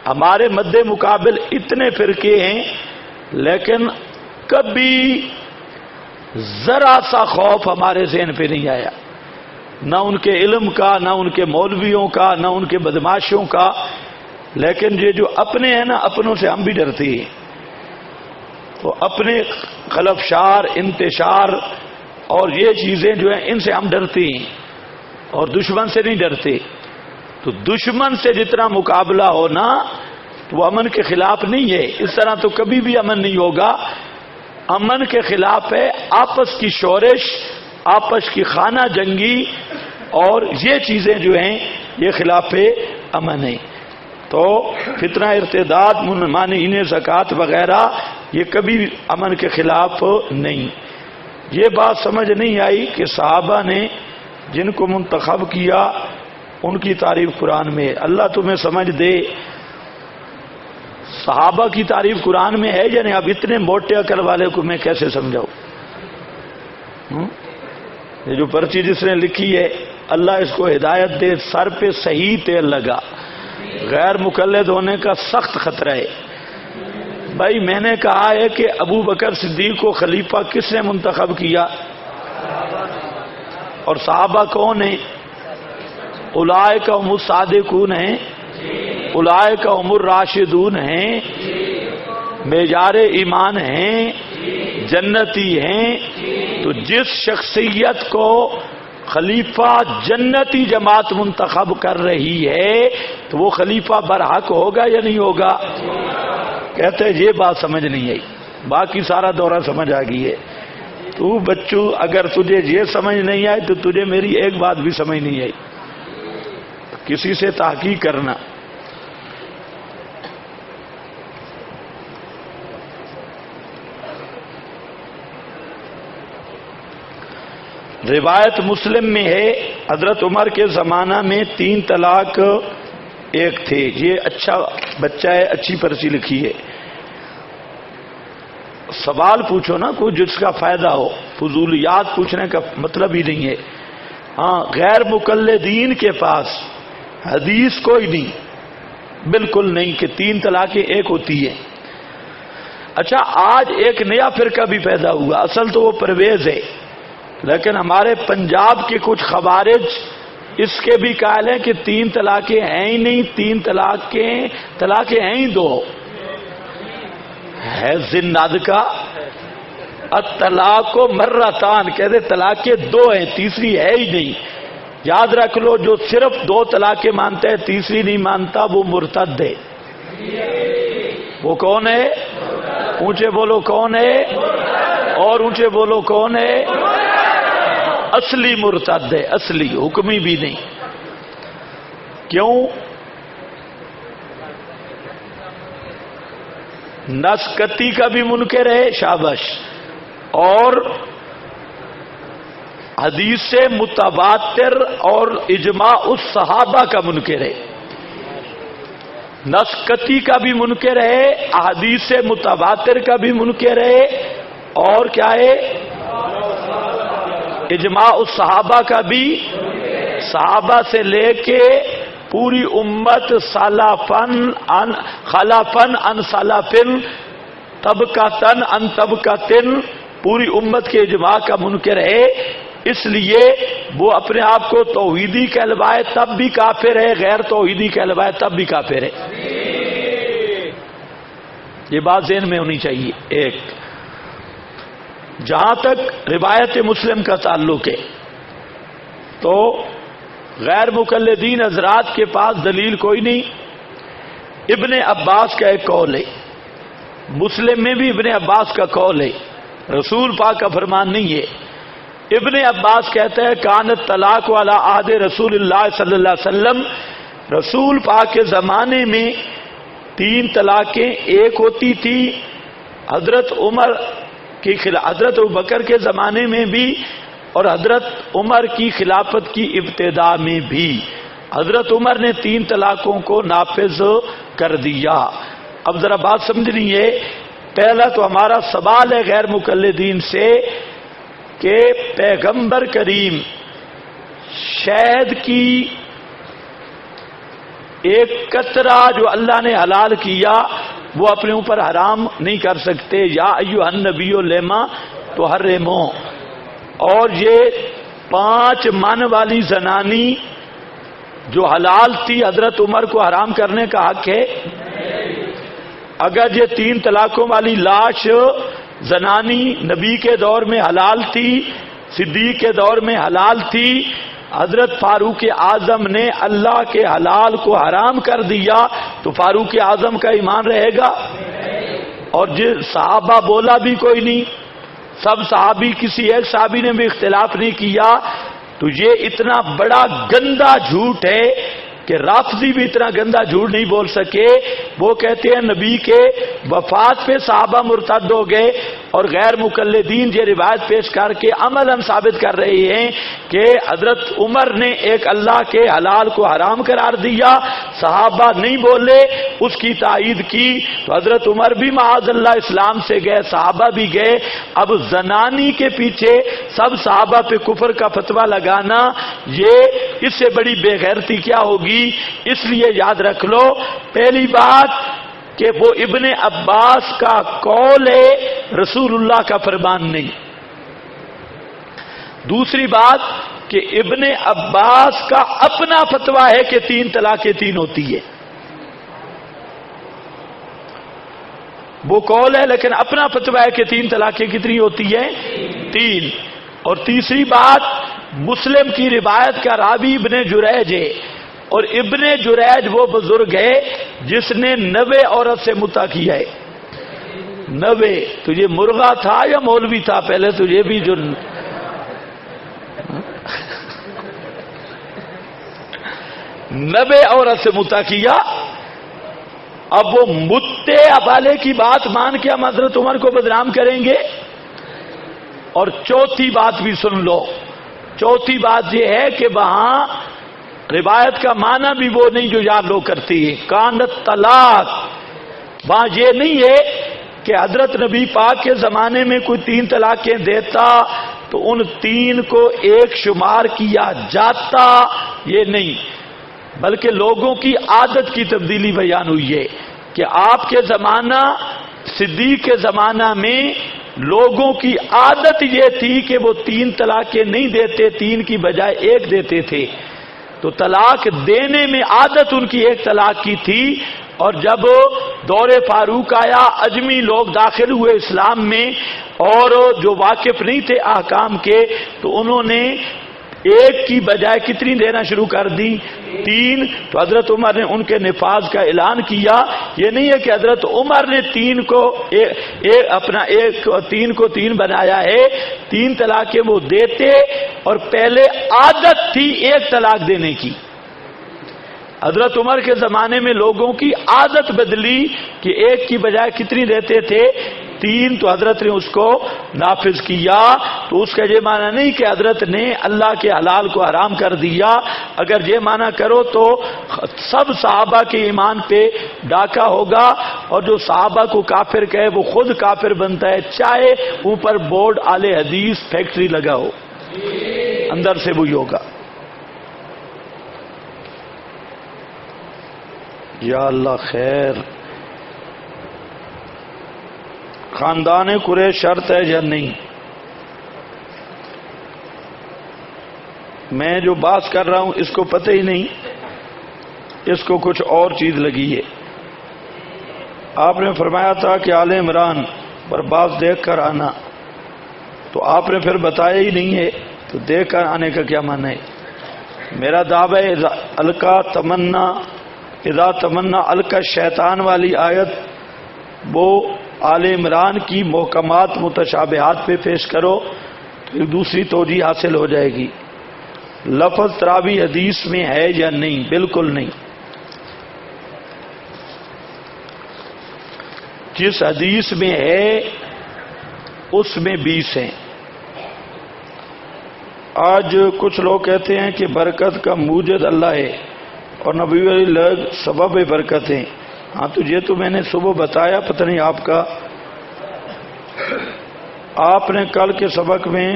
ہمارے مد مقابل اتنے فرقے ہیں، لیکن کبھی ذرا سا خوف ہمارے ذہن پہ نہیں آیا، نہ ان کے علم کا، نہ ان کے مولویوں کا، نہ ان کے بدماشوں کا. لیکن یہ جو اپنے ہیں نا، اپنوں سے ہم بھی ڈرتے ہیں. تو اپنے خلفشار، انتشار اور یہ چیزیں جو ہیں ان سے ہم ڈرتے ہیں اور دشمن سے نہیں ڈرتے. تو دشمن سے جتنا مقابلہ ہونا تو وہ امن کے خلاف نہیں ہے. اس طرح تو کبھی بھی امن نہیں ہوگا. امن کے خلاف ہے آپس کی شورش، آپس کی خانہ جنگی، اور یہ چیزیں جو ہیں یہ خلاف امن ہے. تو فتنہ ارتداد، مانعین زکوٰۃ وغیرہ یہ کبھی امن کے خلاف نہیں. یہ بات سمجھ نہیں آئی کہ صحابہ نے جن کو منتخب کیا ان کی تعریف قرآن میں ہے. اللہ تمہیں سمجھ دے. صحابہ کی تعریف قرآن میں ہے یا نہیں؟ اب اتنے موٹے عقل والے کو میں کیسے سمجھاؤں؟ یہ جو پرچی جس نے لکھی ہے، اللہ اس کو ہدایت دے. سر پہ صحیح تیل لگا، غیر مقلد ہونے کا سخت خطرہ ہے. بھائی میں نے کہا ہے کہ ابو بکر صدیق کو خلیفہ کس نے منتخب کیا؟ اور صحابہ کون ہیں؟ اولئک هم الصادقون ہیں، اولئک هم الراشدون ہیں، معیار ایمان ہیں، جنتی ہیں. تو جس شخصیت کو خلیفہ جنتی جماعت منتخب کر رہی ہے تو وہ خلیفہ برحق ہوگا یا نہیں ہوگا؟ کہتے ہیں یہ بات سمجھ نہیں آئی، باقی سارا دورہ سمجھ آ گئی ہے۔ تو بچوں اگر تجھے یہ سمجھ نہیں آئی تو تجھے میری ایک بات بھی سمجھ نہیں آئی، کسی سے تحقیق کرنا۔ روایت مسلم میں ہے حضرت عمر کے زمانہ میں 3 طلاق ایک تھے۔ یہ اچھا بچہ ہے، اچھی پرچی لکھی ہے۔ سوال پوچھو نا کوئی جس کا فائدہ ہو، فضولیات پوچھنے کا مطلب ہی نہیں ہے۔ ہاں، غیر مقلدین کے پاس حدیث کوئی نہیں، بالکل نہیں کہ 3 طلاقیں ایک ہوتی ہیں۔ اچھا، آج ایک نیا فرقہ بھی پیدا ہوا، اصل تو وہ پرویز ہے، لیکن ہمارے پنجاب کے کچھ خوارج اس کے بھی قائل ہیں کہ 3 طلاقیں ہیں ہی نہیں، 3 طلاقیں ہیں ہی 2 ہے۔ زناد کا الطلاق مرتان، کہتے طلاقیں 2 ہیں، تیسری ہے ہی نہیں۔ یاد رکھ لو، جو صرف 2 طلاقیں مانتا ہے تیسری نہیں مانتا وہ مرتد ہے۔ وہ کون ہے؟ اونچے بولو کون ہے، اور اونچے بولو کون ہے؟ اصلی مرتد ہے، اصلی، حکمی بھی نہیں۔ کیوں؟ نسکتی کا بھی منکر ہے، شابش، اور حدیث متواتر اور اجماع الصحابہ کا منکر ہے۔ نسکتی کا بھی منکر ہے، حدیث متواتر کا بھی منکر ہے، اور کیا ہے؟ اجماع الصحابہ کا بھی، صحابہ سے لے کے پوری امت سلفن خلفن ان سلفن طبقتن ان طبقتن، پوری امت کے اجماع کا منکر ہے۔ اس لیے وہ اپنے آپ کو توحیدی کہلوائے تب بھی کافر ہے، غیر توحیدی کہلوائے تب بھی کافر ہے۔ یہ بات ذہن میں ہونی چاہیے۔ ایک، جہاں تک روایت مسلم کا تعلق ہے تو غیر مقلدین حضرات کے پاس دلیل کوئی نہیں۔ ابن عباس کا ایک قول ہے، مسلم میں بھی ابن عباس کا قول ہے، رسول پاک کا فرمان نہیں ہے۔ ابن عباس کہتا ہے کانت طلاق والا عہد رسول اللہ صلی اللہ علیہ وسلم، رسول پاک کے زمانے میں 3 طلاقیں ایک ہوتی تھی۔ حضرت عمر کی حضرت ابوبکر کے زمانے میں بھی، اور حضرت عمر کی خلافت کی ابتدا میں بھی حضرت عمر نے 3 طلاقوں کو نافذ کر دیا۔ اب ذرا بات سمجھنی ہے، پہلا تو ہمارا سوال ہے غیر مقلدین سے کہ پیغمبر کریم شہد کی ایک قطرہ جو اللہ نے حلال کیا وہ اپنے اوپر حرام نہیں کر سکتے، یا ایھا النبی لما تحرمو، اور یہ 5 من والی زنانی جو حلال تھی حضرت عمر کو حرام کرنے کا حق ہے؟ اگر یہ 3 طلاقوں والی لاش زنانی نبی کے دور میں حلال تھی، صدیق کے دور میں حلال تھی، حضرت فاروق اعظم نے اللہ کے حلال کو حرام کر دیا تو فاروق اعظم کا ایمان رہے گا؟ اور صحابہ بولا بھی کوئی نہیں، سب صحابی، کسی ایک صحابی نے بھی اختلاف نہیں کیا، تو یہ اتنا بڑا گندا جھوٹ ہے کہ رافضی بھی اتنا گندا جھوٹ نہیں بول سکے۔ وہ کہتے ہیں نبی کے وفات پہ صحابہ مرتد ہو گئے، اور غیر مقلدین یہ روایت پیش کر کے عملاً ثابت کر رہے ہیں کہ حضرت عمر نے ایک اللہ کے حلال کو حرام قرار دیا، صحابہ نہیں بولے، اس کی تائید کی، تو حضرت عمر بھی معاذ اللہ اسلام سے گئے، صحابہ بھی گئے۔ اب زنانی کے پیچھے سب صحابہ پہ کفر کا فتویٰ لگانا، یہ اس سے بڑی بے غیرتی کیا ہوگی؟ اس لیے یاد رکھ لو، پہلی بات کہ وہ ابن عباس کا قول ہے، رسول اللہ کا فرمان نہیں۔ دوسری بات کہ ابن عباس کا اپنا فتویٰ ہے کہ 3 طلاقیں 3 ہوتی ہے، وہ قول ہے لیکن اپنا فتویٰ ہے کہ 3 طلاقیں کتنی ہوتی ہیں؟ 3۔ اور تیسری بات مسلم کی روایت کا راوی ابن جریج ہے، اور ابن جریج وہ بزرگ ہے جس نے 90 عورت سے متا کیا ہے۔ 90۔ تجھے مرغا تھا یا مولوی تھا پہلے؟ تجھے بھی جو 90 عورت سے متا کیا۔ اب وہ متے حوالے کی بات مان کے ہم حضرت عمر کو بدنام کریں گے؟ اور چوتھی بات بھی سن لو، چوتھی بات یہ ہے کہ وہاں روایت کا معنی بھی وہ نہیں جو یار لوگ کرتی ہے۔ کانت طلاق، وہاں یہ نہیں ہے کہ حضرت نبی پاک کے زمانے میں کوئی 3 طلاقیں دیتا تو ان 3 کو ایک شمار کیا جاتا، یہ نہیں، بلکہ لوگوں کی عادت کی تبدیلی بیان ہوئی ہے کہ آپ کے زمانہ صدیق کے زمانہ میں لوگوں کی عادت یہ تھی کہ وہ 3 طلاقیں نہیں دیتے، 3 کی بجائے 1 دیتے تھے، تو طلاق دینے میں عادت ان کی 1 طلاق کی تھی۔ اور جب دور فاروق آیا، اجمی لوگ داخل ہوئے اسلام میں اور جو واقف نہیں تھے احکام کے، تو انہوں نے 1 کی بجائے کتنی دینا شروع کر دی؟ 3۔ تو حضرت عمر نے ان کے نفاذ کا اعلان کیا۔ یہ نہیں ہے کہ حضرت عمر نے 3 کو اپنا 3 کو 3 بنایا ہے، 3 طلاقیں وہ دیتے، اور پہلے عادت تھی 1 طلاق دینے کی۔ حضرت عمر کے زمانے میں لوگوں کی عادت بدلی کہ 1 کی بجائے کتنی دیتے تھے؟ 3۔ تو حضرت نے اس کو نافذ کیا۔ تو اس کا یہ معنی نہیں کہ حضرت نے اللہ کے حلال کو حرام کر دیا۔ اگر یہ معنی کرو تو سب صحابہ کے ایمان پہ ڈاکہ ہوگا، اور جو صحابہ کو کافر کہے وہ خود کافر بنتا ہے، چاہے اوپر بورڈ اہل حدیث فیکٹری لگا ہو، اندر سے وہی ہوگا۔ یا اللہ خیر۔ خاندان قریش شرط ہے یا نہیں؟ میں جو بات کر رہا ہوں اس کو پتہ ہی نہیں، اس کو کچھ اور چیز لگی ہے۔ آپ نے فرمایا تھا کہ آل عمران پر باز دیکھ کر آنا، تو آپ نے پھر بتایا ہی نہیں ہے، تو دیکھ کر آنے کا کیا معنی ہے؟ میرا دعویٰ ہے اذا تمنا القا شیطان والی آیت وہ آل عمران کی محکمات متشابہات پہ پیش کرو تو ایک دوسری توجیہ حاصل ہو جائے گی۔ لفظ تراوی حدیث میں ہے یا نہیں؟ بالکل نہیں۔ جس حدیث میں ہے اس میں 20 ہیں۔ آج کچھ لوگ کہتے ہیں کہ برکت کا موجد اللہ ہے اور نبی علیہ لوگ سبب برکت ہیں۔ ہاں تو یہ تو میں نے صبح بتایا، پتہ نہیں آپ نے کل کے سبق میں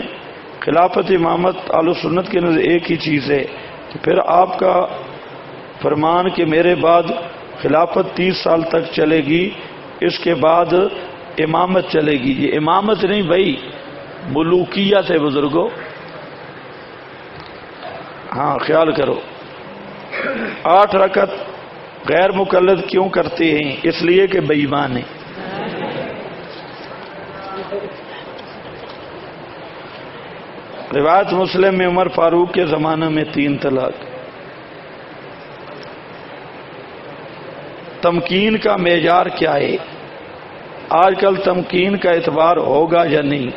خلافت امامت اہل سنت کے نظر ایک ہی چیز ہے، کہ پھر آپ کا فرمان کہ میرے بعد خلافت 30 سال تک چلے گی، اس کے بعد امامت چلے گی۔ یہ امامت نہیں بھائی، ملوکیت ہے بزرگوں، ہاں خیال کرو۔ 8 رکعت غیر مقلد کیوں کرتے ہیں؟ اس لیے کہ بے ایمان ہیں۔ روایت مسلم میں عمر فاروق کے زمانے میں 3 طلاق۔ تمکین کا معیار کیا ہے؟ آج کل تمکین کا اعتبار ہوگا یا نہیں؟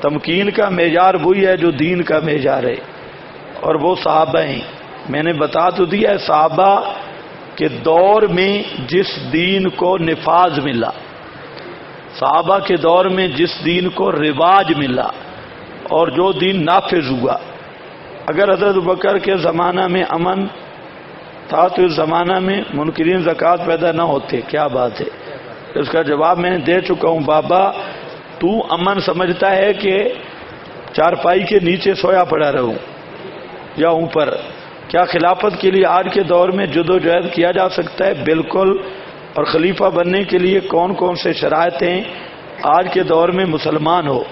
تمکین کا معیار وہی ہے جو دین کا معیار ہے، اور وہ صحابہ ہیں۔ میں نے بتا تو دیا ہے صحابہ کے دور میں جس دین کو نفاذ ملا، صحابہ کے دور میں جس دین کو رواج ملا اور جو دین نافذ ہوا۔ اگر حضرت بکر کے زمانہ میں امن تھا تو اس زمانہ میں منکرین زکوٰۃ پیدا نہ ہوتے۔ کیا بات ہے؟ اس کا جواب میں نے دے چکا ہوں۔ بابا تو امن سمجھتا ہے کہ چارپائی کے نیچے سویا پڑا رہوں یا اوپر؟ کیا خلافت کے لیے آج کے دور میں جدوجہد کیا جا سکتا ہے؟ بالکل۔ اور خلیفہ بننے کے لیے کون کون سے شرائط ہیں؟ آج کے دور میں مسلمان ہو۔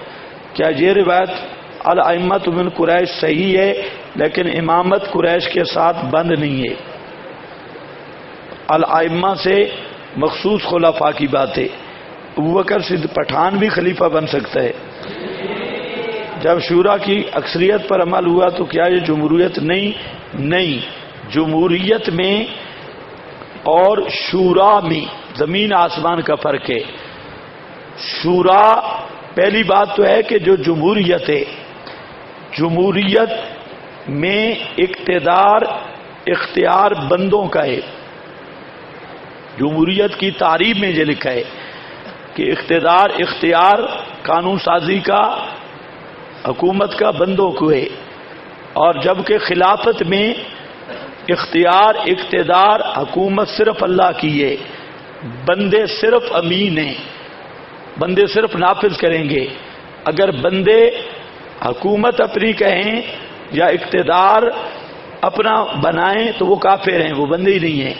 کیا یہ روایت الائمۃ من قریش صحیح ہے، لیکن امامت قریش کے ساتھ بند نہیں ہے؟ الائمہ سے مخصوص خلفاء کی بات ہے۔ ابوبکر صدیق پٹھان بھی خلیفہ بن سکتا ہے۔ جب شورا کی اکثریت پر عمل ہوا تو کیا یہ جمہوریت نہیں، جمہوریت میں اور شورا میں زمین آسمان کا فرق ہے۔ شورا پہلی بات تو ہے کہ جو جمہوریت ہے، جمہوریت میں اختیار بندوں کا ہے۔ جمہوریت کی تعریف میں یہ لکھا ہے کہ اختیار قانون سازی کا، حکومت کا بندوں کو ہے، اور جبکہ خلافت میں اقتدار حکومت صرف اللہ کی ہے، بندے صرف امین ہیں، بندے صرف نافذ کریں گے۔ اگر بندے حکومت اپنی کہیں یا اقتدار اپنا بنائیں تو وہ کافر ہیں، وہ بندے ہی نہیں ہیں۔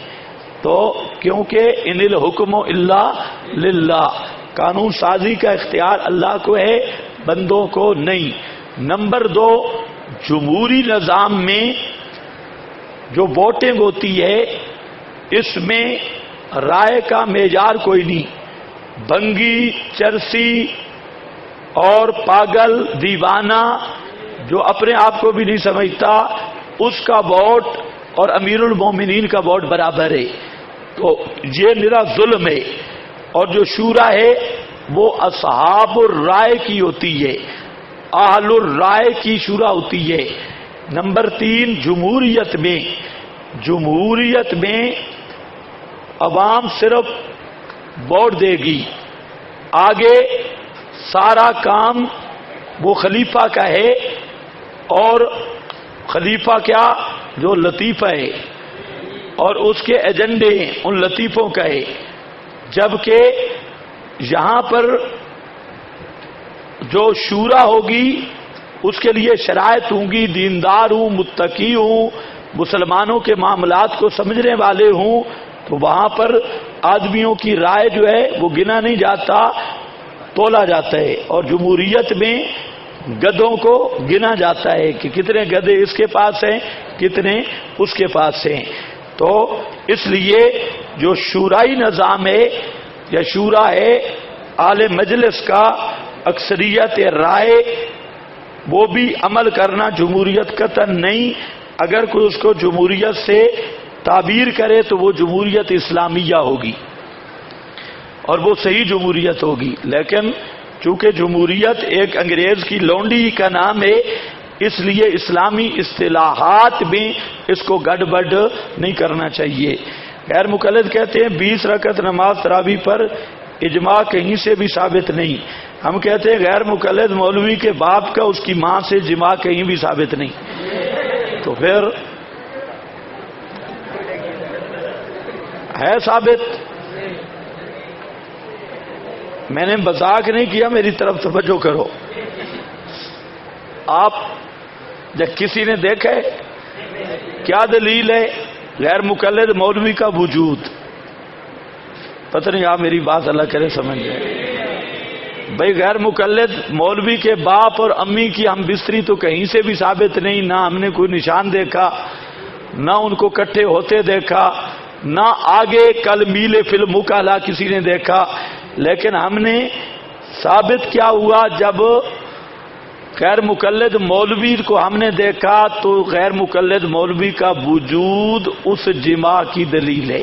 تو کیونکہ ان الحکم الا للہ، قانون سازی کا اختیار اللہ کو ہے، بندوں کو نہیں۔ نمبر 2، جمہوری نظام میں جو ووٹنگ ہوتی ہے اس میں رائے کا معیار کوئی نہیں۔ بھنگی، چرسی اور پاگل، دیوانہ جو اپنے آپ کو بھی نہیں سمجھتا، اس کا ووٹ اور امیر المومنین کا ووٹ برابر ہے۔ تو یہ نرا ظلم ہے۔ اور جو شورا ہے وہ اصحاب الرائے کی ہوتی ہے، اہل الرائے کی شورا ہوتی ہے۔ نمبر 3، جمہوریت میں عوام صرف ووٹ دے گی، آگے سارا کام وہ خلیفہ کا ہے، اور خلیفہ کیا؟ جو لطیفہ ہے، اور اس کے ایجنڈے ہیں ان لطیفوں کا ہے۔ جبکہ یہاں پر جو شورا ہوگی اس کے لیے شرائط ہوں گی، دیندار ہوں، متقی ہوں، مسلمانوں کے معاملات کو سمجھنے والے ہوں، تو وہاں پر آدمیوں کی رائے جو ہے وہ گنا نہیں جاتا، تولا جاتا ہے۔ اور جمہوریت میں گدھوں کو گنا جاتا ہے کہ کتنے گدھے اس کے پاس ہیں، کتنے اس کے پاس ہیں۔ تو اس لیے جو شورائی نظام ہے یا شورا ہے، اعلی مجلس کا اکثریت رائے، وہ بھی عمل کرنا جمہوریت قطعاً نہیں۔ اگر کوئی اس کو جمہوریت سے تعبیر کرے تو وہ جمہوریت اسلامیہ ہوگی اور وہ صحیح جمہوریت ہوگی۔ لیکن چونکہ جمہوریت ایک انگریز کی لونڈی کا نام ہے، اس لیے اسلامی اصطلاحات میں اس کو گڑبڑ نہیں کرنا چاہیے۔ غیر مقلد کہتے ہیں 20 رکعت نماز تراویح پر اجماع کہیں سے بھی ثابت نہیں۔ ہم کہتے ہیں غیر مقلد مولوی کے باپ کا اس کی ماں سے جماع کہیں بھی ثابت نہیں۔ تو پھر ہے ثابت؟ میں نے مذاق نہیں کیا، میری طرف توجہ کرو۔ آپ جب کسی نے دیکھا ہے کیا دلیل ہے غیر مقلد مولوی کا وجود؟ پتہ نہیں آپ میری بات اللہ کرے سمجھ جائیں۔ بھائی غیر مقلد مولوی کے باپ اور امی کی ہم بستری تو کہیں سے بھی ثابت نہیں، نہ ہم نے کوئی نشان دیکھا، نہ ان کو کٹھے ہوتے دیکھا، نہ آگے کل میل فلم مکالا کسی نے دیکھا۔ لیکن ہم نے ثابت کیا ہوا؟ جب غیر مقلد مولوی کو ہم نے دیکھا تو غیر مقلد مولوی کا وجود اس جماع کی دلیل ہے۔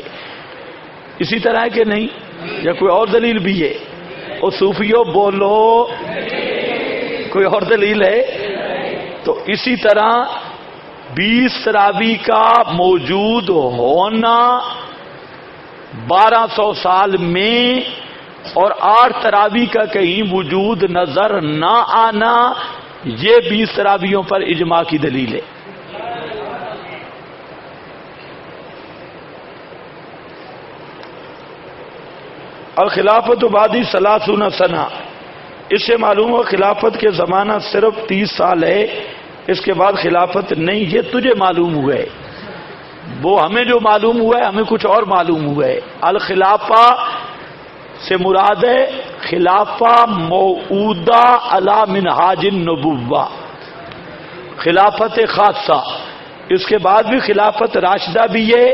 اسی طرح کہ نہیں، یا کوئی اور دلیل بھی ہے؟ اور صوفیوں بولو، کوئی اور دلیل ہے؟ تو اسی طرح 20 تراویح کا موجود ہونا 1200 سال میں اور 8 تراویح کا کہیں وجود نظر نہ آنا، یہ 20 تراویحوں پر اجماع کی دلیل ہے۔ الخلافت بعدی 30 سنہ، اس سے معلوم ہوا خلافت کے زمانہ صرف 30 سال ہے، اس کے بعد خلافت نہیں۔ یہ تجھے معلوم ہوا ہے، وہ ہمیں جو معلوم ہوا ہے ہمیں کچھ اور معلوم ہوا ہے۔ الخلافہ سے مراد ہے خلافہ موعودہ علی منہاج النبوہ، خلافت خاصہ۔ اس کے بعد بھی خلافت راشدہ بھی ہے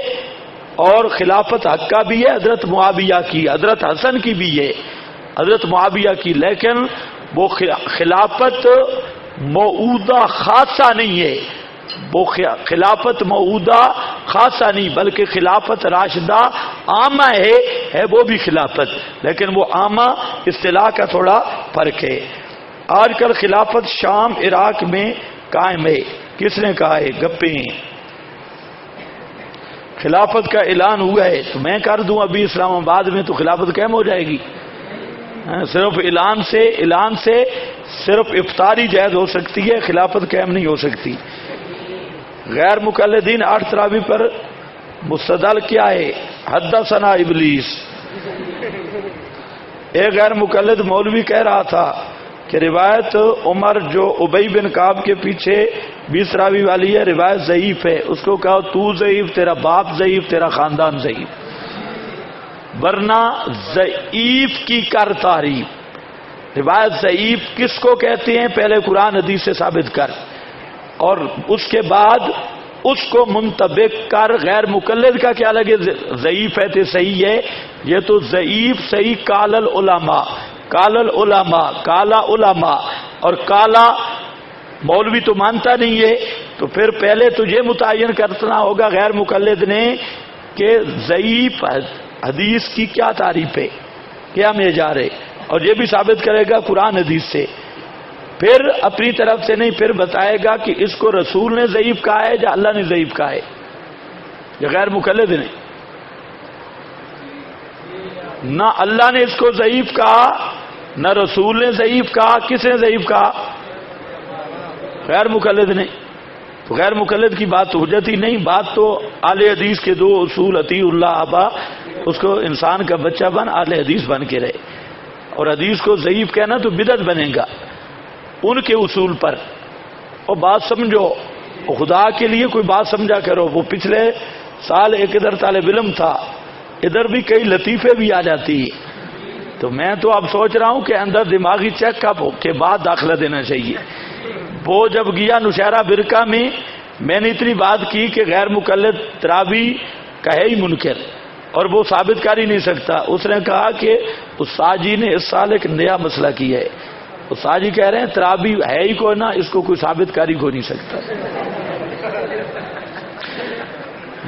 اور خلافت حقہ بھی ہے، حضرت معاویہ کی، حضرت حسن کی بھی ہے، حضرت معاویہ کی۔ لیکن وہ خلافت موعودہ خاصہ نہیں ہے، وہ خلافت موعودہ خاصہ نہیں بلکہ خلافت راشدہ عامہ ہے وہ بھی خلافت، لیکن وہ عامہ اصطلاح کا تھوڑا فرق ہے۔ آج کل خلافت شام عراق میں قائم ہے، کس نے کہا ہے؟ گپے ہیں۔ خلافت کا اعلان ہوا ہے تو میں کر دوں ابھی اسلام آباد میں تو خلافت قائم ہو جائے گی؟ صرف اعلان سے صرف افطاری جائز ہو سکتی ہے، خلافت قائم نہیں ہو سکتی۔ غیر مقلدین 8 تراویح پر مستدل کیا ہے؟ حدثنا ابلیس۔ ایک غیر مقلد مولوی کہہ رہا تھا کہ روایت عمر جو ابی بن کعب کے پیچھے 20 راوی والی ہے روایت ضعیف ہے۔ اس کو کہا تو ضعیف، تیرا باپ ضعیف، تیرا خاندان ضعیف، ورنہ ضعیف کی کر تعریف۔ روایت ضعیف کس کو کہتے ہیں؟ پہلے قرآن حدیث سے ثابت کر، اور اس کے بعد اس کو منطبق کر۔ غیر مقلد کا کیا لگے ضعیف ہے تو صحیح ہے، یہ تو ضعیف صحیح قال العلماء، قال العلماء، کالا علماء، اور کالا مولوی تو مانتا نہیں ہے، تو پھر پہلے تجھے متعین کرنا ہوگا غیر مقلد نے کہ ضعیف حدیث کی کیا تعریف ہے، کیا معیار ہے، اور یہ بھی ثابت کرے گا قرآن حدیث سے۔ پھر اپنی طرف سے نہیں، پھر بتائے گا کہ اس کو رسول نے ضعیف کہا ہے یا اللہ نے ضعیف کہا ہے، یا غیر مقلد نے؟ نہ اللہ نے اس کو ضعیف کہا، نہ رسول نے ضعیف کہا، کس نے ضعیف کہا؟ غیر مقلد نے۔ تو غیر مقلد کی بات تو حجت ہی نہیں، بات تو اہل حدیث کے 2 اصول اطیع اللہ ابا، اس کو انسان کا بچہ بن اہل حدیث بن کے رہے، اور حدیث کو ضعیف کہنا تو بدعت بنے گا ان کے اصول پر۔ اور بات سمجھو، خدا کے لیے کوئی بات سمجھا کرو۔ وہ پچھلے سال ایک ادھر طالب علم تھا، ادھر بھی کئی لطیفے بھی آ جاتی ہیں، تو میں تو اب سوچ رہا ہوں کہ اندر دماغی چیک اپ کے بعد داخلہ دینا چاہیے۔ وہ جب گیا نشیرہ برقہ میں نے اتنی بات کی کہ غیر مقلد تراویح کا ہے ہی منکر، اور وہ ثابت کر ہی نہیں سکتا۔ اس نے کہا کہ استاد جی نے اس سال ایک نیا مسئلہ کیا ہے، استاد جی کہہ رہے ہیں تراویح ہے ہی کوئی نہ، اس کو کوئی ثابت کاری ہو نہیں سکتا۔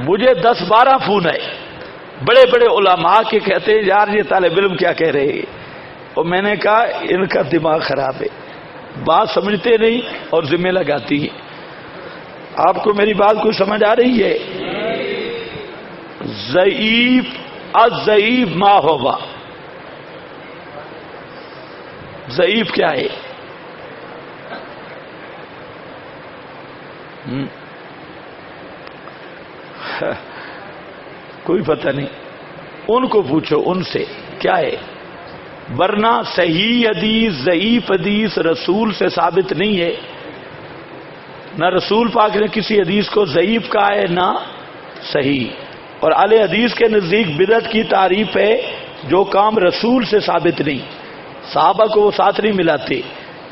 مجھے 10-12 فون آئے بڑے بڑے علماء کے، کہتے ہیں یار یہ طالب علم کیا کہہ رہے ہیں، اور میں نے کہا ان کا دماغ خراب ہے، بات سمجھتے نہیں اور ذمہ لگاتی ہیں۔ آپ کو میری بات کوئی سمجھ آ رہی ہے؟ ضعیف الضعیف ما ہوگا، ضعیف کیا ہے؟ کوئی پتہ نہیں، ان کو پوچھو ان سے کیا ہے، ورنہ صحیح حدیث ضعیف حدیث رسول سے ثابت نہیں ہے، نہ رسول پاک نے کسی حدیث کو ضعیف کہا ہے نہ صحیح۔ اور اہل حدیث کے نزدیک بدعت کی تعریف ہے جو کام رسول سے ثابت نہیں، صحابہ کو وہ ساتھ نہیں ملاتے،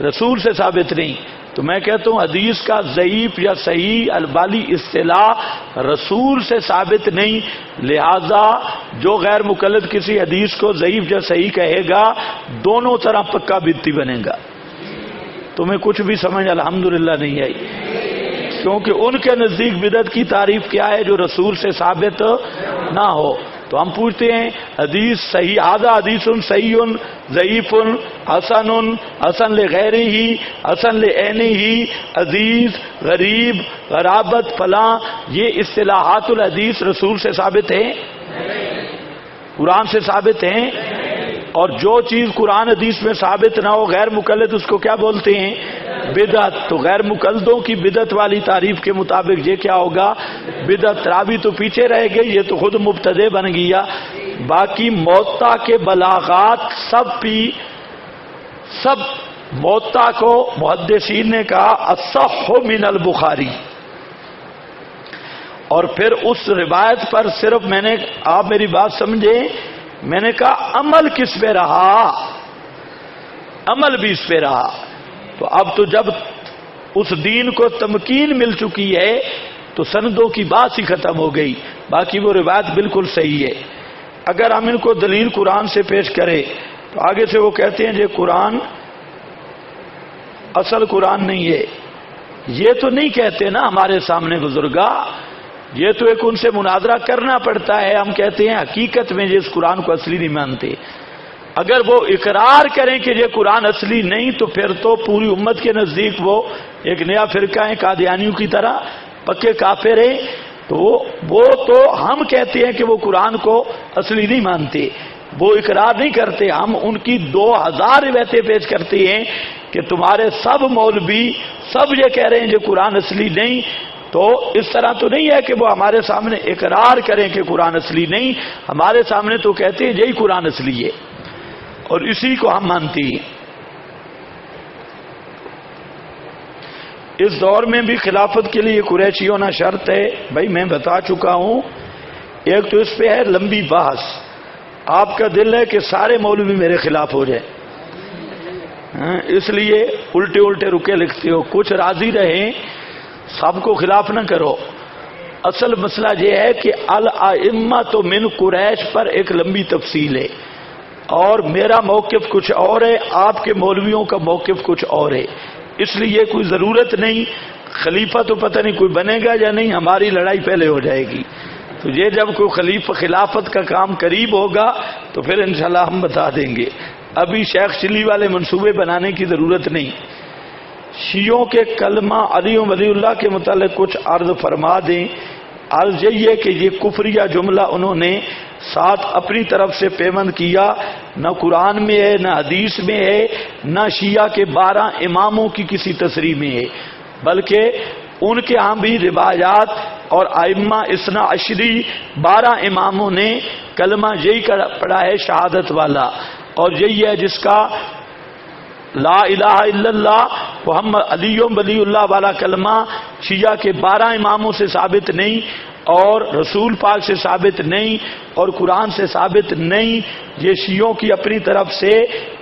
رسول سے ثابت نہیں۔ تو میں کہتا ہوں حدیث کا ضعیف یا صحیح البالی اصطلاح رسول سے ثابت نہیں، لہذا جو غیر مقلد کسی حدیث کو ضعیف یا صحیح کہے گا دونوں طرح پکا بدعتی بنے گا۔ تمہیں کچھ بھی سمجھ الحمدللہ نہیں آئی، کیونکہ ان کے نزدیک بدعت کی تعریف کیا ہے جو رسول سے ثابت نہ ہو۔ تو ہم پوچھتے ہیں حدیث صحیح، آدھا حدیث صحیح ضعیف حسن حسن لغیرہ ہی حسن لعینہ ہی عزیز غریب غرابت فلاں، یہ اصطلاحات الحدیث رسول سے ثابت ہیں، قرآن سے ثابت ہیں، اور جو چیز قرآن حدیث میں ثابت نہ ہو غیر مقلد اس کو کیا بولتے ہیں؟ بدعت۔ تو غیر مقلدوں کی بدعت والی تعریف کے مطابق یہ کیا ہوگا؟ بدعت۔ تراویح تو پیچھے رہ گئی، یہ تو خود مبتدع بن گیا۔ باقی موطا کے بلاغات سب موطا کو محدثین نے کہا اصح من البخاری، اور پھر اس روایت پر صرف میں نے، آپ میری بات سمجھیں، میں نے کہا عمل کس پہ رہا؟ عمل بھی اس پہ رہا۔ تو اب تو جب اس دین کو تمکین مل چکی ہے تو سندوں کی بات ہی ختم ہو گئی، باقی وہ روایت بالکل صحیح ہے۔ اگر ہم ان کو دلیل قرآن سے پیش کریں تو آگے سے وہ کہتے ہیں یہ قرآن اصل قرآن نہیں ہے، یہ تو نہیں کہتے نا ہمارے سامنے بزرگا، یہ تو ایک ان سے مناظرہ کرنا پڑتا ہے. ہم کہتے ہیں حقیقت میں جس قرآن کو اصلی نہیں مانتے. اگر وہ اقرار کریں کہ یہ قرآن اصلی نہیں تو پھر تو پوری امت کے نزدیک وہ ایک نیا فرقہ ہے قادیانیوں کی طرح، پکے کافر ہیں. تو وہ تو ہم کہتے ہیں کہ وہ قرآن کو اصلی نہیں مانتے، وہ اقرار نہیں کرتے. ہم ان کی 2000 روایتیں پیش کرتے ہیں کہ تمہارے سب مولوی سب یہ کہہ رہے ہیں کہ قرآن اصلی نہیں. تو اس طرح تو نہیں ہے کہ وہ ہمارے سامنے اقرار کریں کہ قرآن اصلی نہیں، ہمارے سامنے تو کہتے ہیں یہی قرآن اصلی ہے اور اسی کو ہم مانتے ہیں. اس دور میں بھی خلافت کے لیے قریشی ہونا شرط ہے. بھائی میں بتا چکا ہوں، ایک تو اس پہ ہے لمبی بحث. آپ کا دل ہے کہ سارے مولوی میرے خلاف ہو جائیں، اس لیے الٹے الٹے رکے لکھتے ہو. کچھ راضی رہیں، سب کو خلاف نہ کرو. اصل مسئلہ یہ ہے کہ الائمۃ من قریش پر ایک لمبی تفصیل ہے اور میرا موقف کچھ اور ہے، آپ کے مولویوں کا موقف کچھ اور ہے. اس لیے کوئی ضرورت نہیں، خلیفہ تو پتہ نہیں کوئی بنے گا یا نہیں، ہماری لڑائی پہلے ہو جائے گی. تو یہ جب کوئی خلافت کا کام قریب ہوگا تو پھر انشاءاللہ ہم بتا دیں گے. ابھی شیخ چلی والے منصوبے بنانے کی ضرورت نہیں. شیعوں کے کلمہ علی ولی اللہ کے متعلق کچھ عرض فرما دیں. عرض یہی ہے کہ یہ کفریہ جملہ انہوں نے ساتھ اپنی طرف سے پیوند کیا، نہ قرآن میں ہے نہ حدیث میں ہے نہ شیعہ کے 12 اماموں کی کسی تصریح میں ہے، بلکہ ان کے ہاں بھی روایات اور ائمہ اثنا عشری 12 اماموں نے کلمہ یہی پڑھا ہے شہادت والا، اور یہی ہے جس کا لا الہ الا اللہ محمد علی ولی اللہ والا کلمہ شیعہ کے 12 اماموں سے ثابت نہیں اور رسول پاک سے ثابت نہیں اور قرآن سے ثابت نہیں. یہ شیعوں کی اپنی طرف سے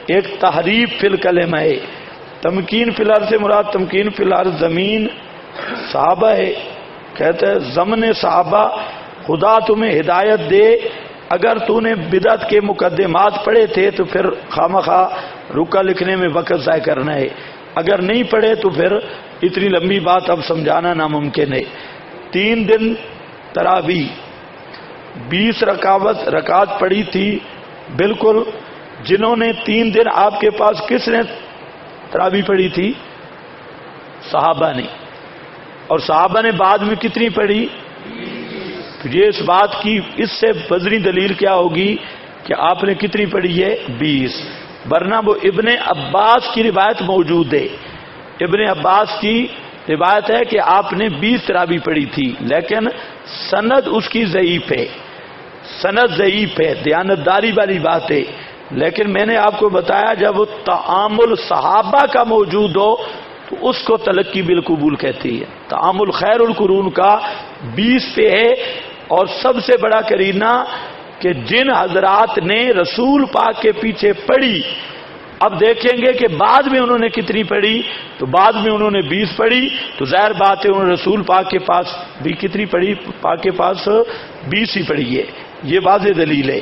ایک تحریف فی الکلمہ ہے. تمکین فی الارض سے مراد تمکین فی الارض زمین صحابہ ہے. کہتے ہیں زمن صحابہ خدا تمہیں ہدایت دے. اگر تو نے بدعت کے مقدمات پڑھے تھے تو پھر خامخواہ رکا لکھنے میں وقت ضائع کرنا ہے، اگر نہیں پڑھے تو پھر اتنی لمبی بات اب سمجھانا ناممکن ہے. 3 دن تراویح 20 رکعت پڑھی تھی. بالکل جنہوں نے 3 دن آپ کے پاس کس نے تراویح پڑھی تھی؟ صحابہ نے. اور صحابہ نے بعد میں کتنی پڑھی؟ یہ اس بات کی اس سے بزری دلیل کیا ہوگی کہ آپ نے کتنی پڑھی ہے؟ 20. ورنہ وہ ابن عباس کی روایت موجود ہے. ابن عباس کی روایت ہے کہ آپ نے 20 تراویح پڑھی تھی، لیکن سند اس کی ضعیف ہے، سند ضعیف ہے، دیانتداری والی بات ہے. لیکن میں نے آپ کو بتایا جب تعامل صحابہ کا موجود ہو تو اس کو تلقی بالقبول کہتی ہے. تعامل خیر القرون کا 20 پہ ہے. اور سب سے بڑا کرینہ کہ جن حضرات نے رسول پاک کے پیچھے پڑھی، اب دیکھیں گے کہ بعد میں انہوں نے کتنی پڑھی. تو بعد میں انہوں نے 20 پڑھی، تو ظاہر بات ہے انہوں نے رسول پاک کے پاس بھی کتنی پڑھی؟ پاک کے پاس 20 ہی پڑھی ہے. یہ واضح دلیل ہے.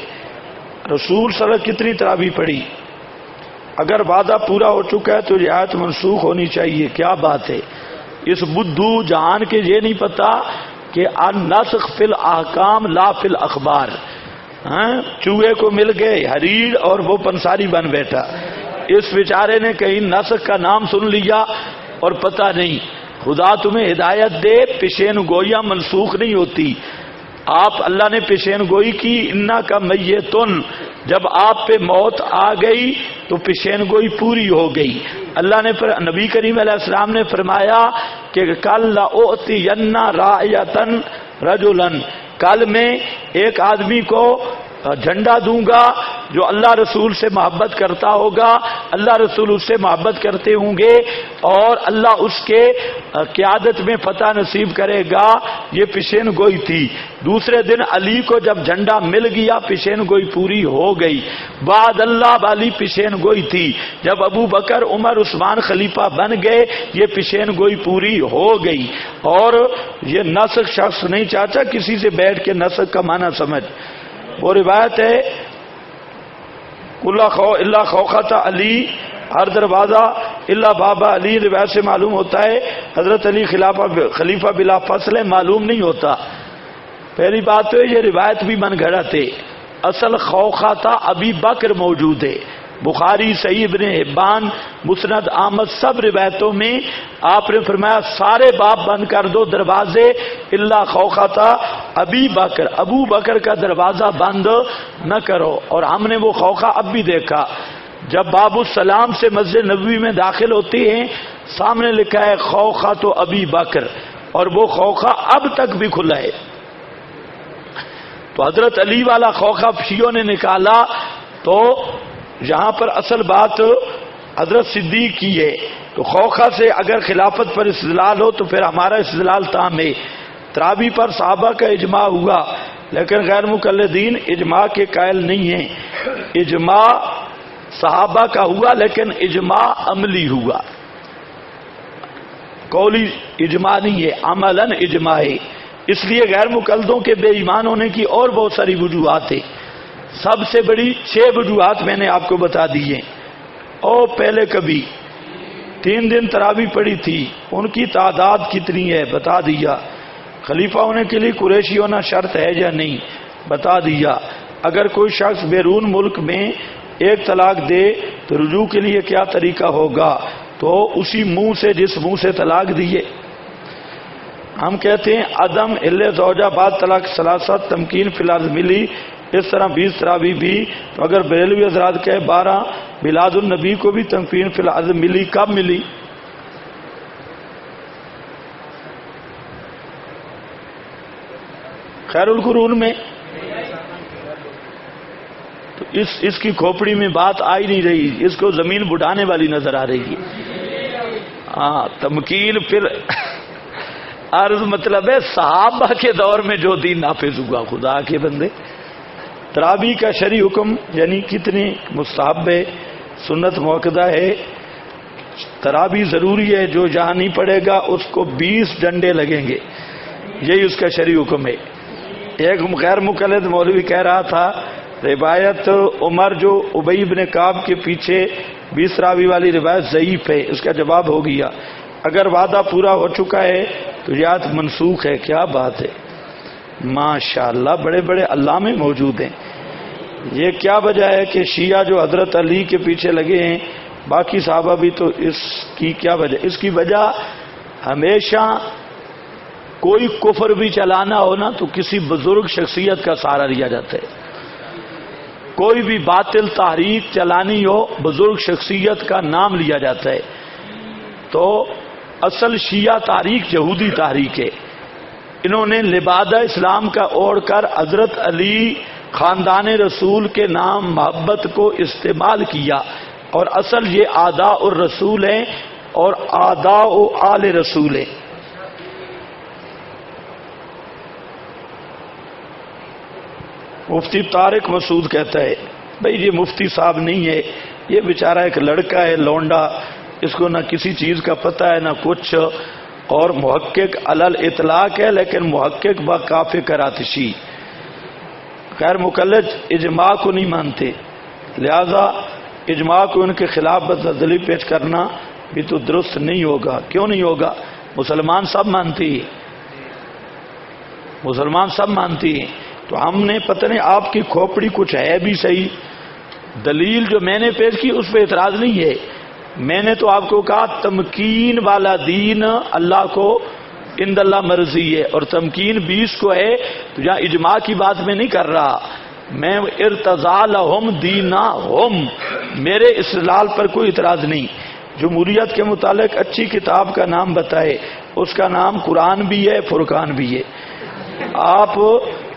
رسول صلی اللہ علیہ وسلم کتنی تراویح پڑھی؟ اگر وعدہ پورا ہو چکا ہے تو یہ آیت منسوخ ہونی چاہیے. کیا بات ہے! اس بدھو جہان کے یہ نہیں پتا کہ النسخ فی الاحکام لا فی الاخبار. چوہے کو مل گئے حریر اور وہ پنساری بن بیٹھا. اس بیچارے نے کہیں نسخ کا نام سن لیا اور پتہ نہیں. خدا تمہیں ہدایت دے، پیشین گوئیاں منسوخ نہیں ہوتی. آپ اللہ نے پیشین گوئی کی انا کا میتن، جب آپ پہ موت آ گئی تو پیشین گوئی پوری ہو گئی. اللہ نے نبی کریم علیہ السلام نے فرمایا کہ کل لأعطین رایۃ رجلا، کل میں ایک آدمی کو جھنڈا دوں گا جو اللہ رسول سے محبت کرتا ہوگا، اللہ رسول اس سے محبت کرتے ہوں گے اور اللہ اس کے قیادت میں فتح نصیب کرے گا. یہ پیشین گوئی تھی. دوسرے دن علی کو جب جھنڈا مل گیا پیشین گوئی پوری ہو گئی. بعد اللہ والی پیشین گوئی تھی. جب ابو بکر عمر عثمان خلیفہ بن گئے یہ پیشین گوئی پوری ہو گئی. اور یہ نسخ شخص نہیں چاہتا کسی سے بیٹھ کے نسخ کا معنی سمجھ. وہ روایت ہے اللہ خوخت علی، ہر دروازہ الا بابا علی، روایت سے معلوم ہوتا ہے حضرت علی خلیفہ بلا فصل ہے، معلوم نہیں ہوتا۔ پہلی بات تو یہ روایت بھی من گھڑت ہے، اصل خوخہ تھا ابی بکر موجود ہے، بخاری، صحیح ابن حبان، مسند احمد، سب روایتوں میں آپ نے فرمایا سارے باب بند کر دو دروازے الا خوخہ تھا ابی بکر، ابو بکر کا دروازہ بند نہ کرو۔ اور ہم نے وہ خوخہ اب بھی دیکھا، جب باب السلام سے مسجد نبوی میں داخل ہوتی ہیں سامنے لکھا ہے خوخہ تو ابی بکر، اور وہ خوخہ اب تک بھی کھلا ہے۔ تو حضرت علی والا خوخہ شیعوں نے نکالا، تو یہاں پر اصل بات حضرت صدیق کی ہے۔ تو خوخہ سے اگر خلافت پر استدلال ہو تو پھر ہمارا استدلال تام ہے۔ تراویح پر صحابہ کا اجماع ہوا، لیکن غیر مقلدین اجماع کے قائل نہیں ہیں۔ اجماع صحابہ کا ہوا لیکن اجماع عملی ہوا، قولی اجماع نہیں ہے، عملاً اجماع ہے۔ اس لیے غیر مقلدوں کے بے ایمان ہونے کی اور بہت ساری وجوہات ہیں، سب سے بڑی 6 وجوہات میں نے آپ کو بتا دی ہیں۔ اور پہلے کبھی 3 دن تراویح پڑی تھی، ان کی تعداد کتنی ہے بتا دیا۔ خلیفہ ہونے کے لیے قریشی ہونا شرط ہے یا نہیں بتا دیا۔ اگر کوئی شخص بیرون ملک میں ایک طلاق دے تو رجوع کے لیے کیا طریقہ ہوگا؟ تو اسی منہ سے جس منہ سے طلاق دیے۔ ہم کہتے ہیں عدم الا زوجہ بعد طلاق ثلاثہ تمکین فی الارض ملی، اس طرح 20 تراویح بھی۔ تو اگر بریلوی حضرات کہے 12 میلاد النبی کو بھی تمکین فی الارض ملی، کب ملی؟ خیر القرون میں۔ تو اس کی کھوپڑی میں بات آ ہی نہیں رہی، اس کو زمین بڑھانے والی نظر آ رہی ہے۔ ہاں تمکین پھر عرض مطلب ہے صحابہ کے دور میں جو دین نافذ ہوا، خدا کے بندے۔ تراویح کا شرعی حکم یعنی کتنی مستحب ہے، سنت موقدہ ہے۔ تراویح ضروری ہے، جو جہاں نہیں پڑے گا اس کو 20 ڈنڈے لگیں گے، یہی اس کا شرعی حکم ہے۔ ایک غیر مقلد مولوی کہہ رہا تھا روایت عمر جو ابی بن کعب کے پیچھے 20 تراویح والی روایت ضعیف ہے۔ اس کا جواب ہو گیا اگر وعدہ پورا ہو چکا ہے تو یاد منسوخ ہے۔ کیا بات ہے، ماشاءاللہ بڑے بڑے علامے موجود ہیں۔ یہ کیا وجہ ہے کہ شیعہ جو حضرت علی کے پیچھے لگے ہیں، باقی صحابہ بھی، تو اس کی کیا وجہ؟ اس کی وجہ ہمیشہ کوئی کفر بھی چلانا ہو نا تو کسی بزرگ شخصیت کا سہارا لیا جاتا ہے۔ کوئی بھی باطل تحریک چلانی ہو بزرگ شخصیت کا نام لیا جاتا ہے۔ تو اصل شیعہ تحریک یہودی تحریک ہے، انہوں نے لبادہ اسلام کا اوڑھ کر حضرت علی خاندان رسول کے نام محبت کو استعمال کیا، اور اصل یہ آداء الرسول ہیں اور آداء آل رسول ہیں۔ مفتی طارق مسعود کہتا ہے بھئی یہ مفتی صاحب نہیں ہے، یہ بیچارہ ایک لڑکا ہے لونڈا، اس کو نہ کسی چیز کا پتہ ہے نہ کچھ، اور محقق علل اطلاق ہے لیکن محقق با کاف کراتشی۔ غیر مقلد اجماع کو نہیں مانتے، لہذا اجماع کو ان کے خلاف بدعدلی پیش کرنا بھی تو درست نہیں ہوگا۔ کیوں نہیں ہوگا؟ مسلمان سب مانتی ہیں، مسلمان سب مانتی ہیں۔ تو ہم نے پتہ نہیں آپ کی کھوپڑی کچھ ہے بھی صحیح، دلیل جو میں نے پیش کی اس پہ اعتراض نہیں ہے۔ میں نے تو آپ کو کہا تمکین والا دین اللہ کو عند اللہ مرضی ہے، اور تمکین 20 کو ہے، تو جہاں اجماع کی بات میں نہیں کر رہا میں، ارتضا لہم دینہم، میرے استدلال پر کوئی اعتراض نہیں۔ جمہوریت کے متعلق اچھی کتاب کا نام بتائے، اس کا نام قرآن بھی ہے فرقان بھی ہے۔ آپ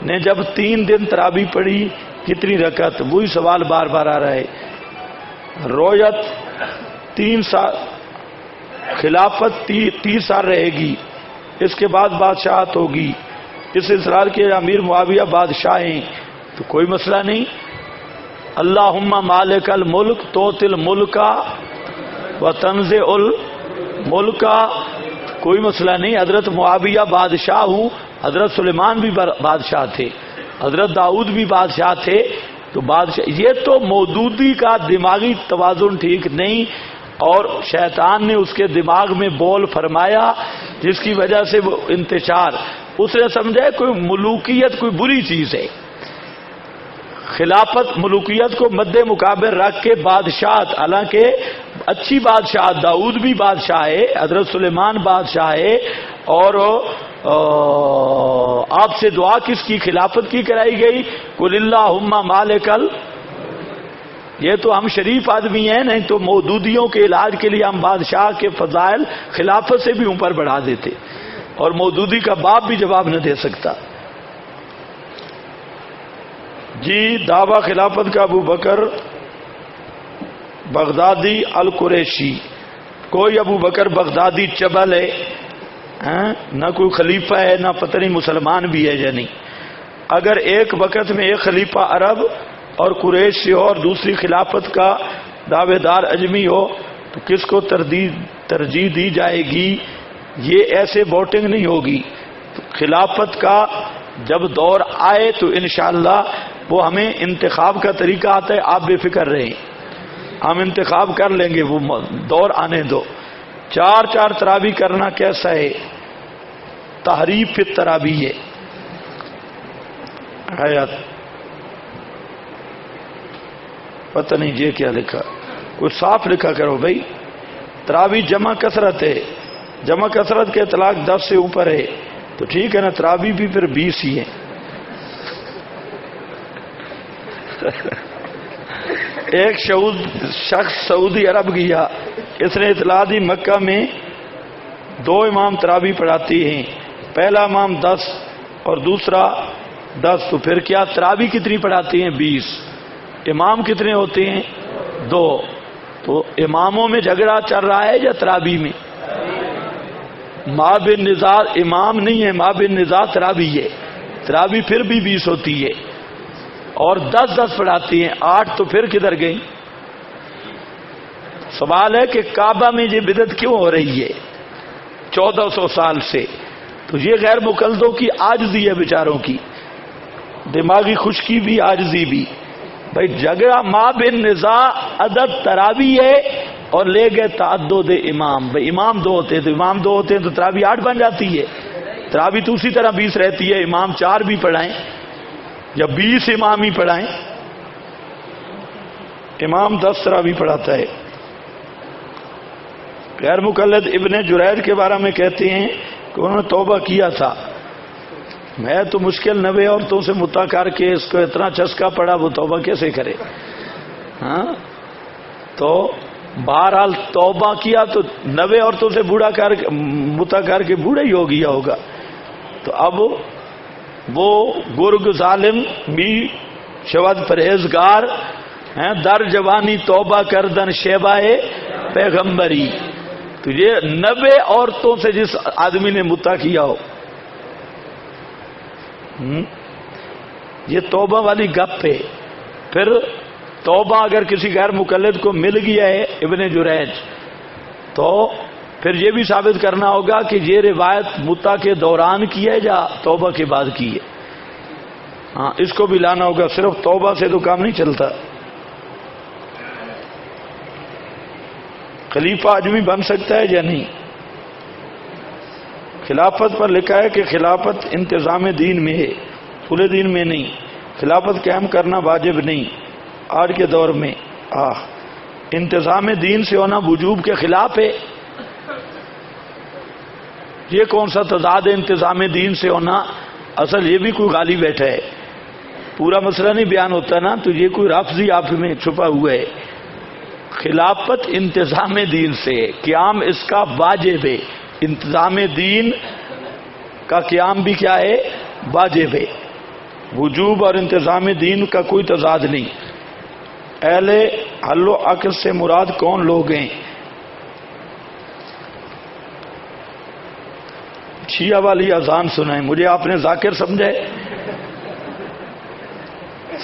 نے جب 3 دن تراویح پڑھی کتنی رکعت؟ وہی سوال بار بار آ رہا ہے۔ رویت 3 سال، خلافت 30 سال رہے گی، اس کے بعد بادشاہت ہوگی، اس اسرار کے امیر معاویہ بادشاہ ہیں، تو کوئی مسئلہ نہیں۔ اللہم مالک الملک توتی الملک و تنزع الملک، کوئی مسئلہ نہیں۔ حضرت معاویہ بادشاہ ہوں، حضرت سلیمان بھی بادشاہ تھے، حضرت داؤد بھی بادشاہ تھے، تو بادشاہ، یہ تو مودودی کا دماغی توازن ٹھیک نہیں، اور شیطان نے اس کے دماغ میں بول فرمایا جس کی وجہ سے وہ انتشار، اس نے سمجھا کوئی ملوکیت کوئی بری چیز ہے. خلافت ملوکیت کو مد مقابل رکھ کے بادشاہت، حالانکہ اچھی بادشاہت، داؤد بھی بادشاہ ہے، حضرت سلیمان بادشاہ ہے، اور آپ سے دعا کس کی خلافت کی کرائی گئی؟ قل اللہم مالک یہ تو ہم شریف آدمی ہیں، نہیں تو مودودیوں کے علاج کے لیے ہم بادشاہ کے فضائل خلافت سے بھی اوپر بڑھا دیتے، اور مودودی کا باپ بھی جواب نہ دے سکتا. جی دعویٰ خلافت کا ابو بکر بغدادی القریشی، کوئی ابو بکر بغدادی چبل ہے، نہ کوئی خلیفہ ہے، نہ پتہ نہیں مسلمان بھی ہے یا نہیں. اگر ایک وقت میں ایک خلیفہ عرب اور قریش سے ہو اور دوسری خلافت کا دعوے دار اجمی ہو تو کس کو ترجیح دی جائے گی؟ یہ ایسے ووٹنگ نہیں ہوگی. خلافت کا جب دور آئے تو انشاءاللہ وہ ہمیں انتخاب کا طریقہ آتا ہے، آپ بے فکر رہیں، ہم انتخاب کر لیں گے، وہ دور آنے دو. 4 تراویح کرنا کیسا ہے؟ تحریف فی التراویح ہے. حیات پتہ نہیں یہ کیا لکھا، کوئی صاف لکھا کرو بھائی. تراویح جمع کثرت ہے، جمع کثرت کے اطلاق 10 سے اوپر ہے تو ٹھیک ہے نا، تراویح بھی پھر 20 ہی ہے. ایک شخص سعودی عرب گیا، اس نے اطلاع دی مکہ میں 2 امام تراویح پڑھاتی ہیں، پہلا امام 10 اور دوسرا 10، تو پھر کیا تراویح کتنی پڑھاتی ہیں؟ 20. امام کتنے ہوتے ہیں؟ 2. تو اماموں میں جھگڑا چل رہا ہے یا تراویح میں؟ ما بن نزاع امام نہیں ہے، ما بن نزاع تراویح ہے. تراویح پھر بھی 20 ہوتی ہے اور 10 پڑھاتی ہیں. 8 تو پھر کدھر گئی؟ سوال ہے کہ کعبہ میں یہ بدعت کیوں ہو رہی ہے 1400 سال سے؟ تو یہ غیر مقلدوں کی عاجزی ہے، بیچاروں کی دماغی خشکی بھی عاجزی بھی. بھائی جھگڑا ما بن نزاع عدد تراویح ہے اور لے گئے تعدد امام. بھائی امام 2 ہوتے ہیں تو امام 2 ہوتے ہیں تو تراویح 8 بن جاتی ہے. تراویح تو اسی طرح 20 رہتی ہے، امام 4 بھی پڑھائیں یا 20 امام ہی پڑھائیں. امام 10 تراویح پڑھاتا ہے. غیر مقلد ابن جرید کے بارے میں کہتے ہیں کہ انہوں نے توبہ کیا تھا، میں تو مشکل 90 عورتوں سے متا کر کے اس کو اتنا چسکا پڑا، وہ توبہ کیسے کرے؟ ہاں تو بہرحال توبہ کیا تو 90 عورتوں سے بوڑھا کر متا کر کے بوڑھا ہی ہو گیا ہوگا. تو اب وہ گرگ ظالم بھی شود پرہیزگار ہیں، در جوانی توبہ کردن شیبائے پیغمبری. تو یہ 90 عورتوں سے جس آدمی نے متا کیا ہو، یہ توبہ والی گپ ہے. پھر توبہ اگر کسی غیر مقلد کو مل گیا ہے ابن جریج تو پھر یہ بھی ثابت کرنا ہوگا کہ یہ روایت متا کے دوران کی ہے یا توبہ کے بعد کی ہے. ہاں اس کو بھی لانا ہوگا، صرف توبہ سے تو کام نہیں چلتا. خلیفہ آدمی بن سکتا ہے یا نہیں؟ خلافت پر لکھا ہے کہ خلافت انتظام دین میں ہے، پورے دین میں نہیں. خلافت قائم کرنا واجب نہیں آج کے دور میں. انتظام دین سے ہونا وجوب کے خلاف ہے. یہ کون سا تضاد ہے انتظام دین سے ہونا؟ اصل یہ بھی کوئی غالی بیٹھا ہے، پورا مسئلہ نہیں بیان ہوتا نا، تو یہ کوئی لفظ آپ میں چھپا ہوا ہے. خلافت انتظام دین سے، قیام اس کا واجب ہے. انتظام دین کا قیام بھی کیا ہے؟ واجب ہے. وجوب اور انتظام دین کا کوئی تضاد نہیں. اہل حل و عقد سے مراد کون لوگ ہیں؟ شیعہ والی اذان سنائیں. مجھے آپ نے ذاکر سمجھے؟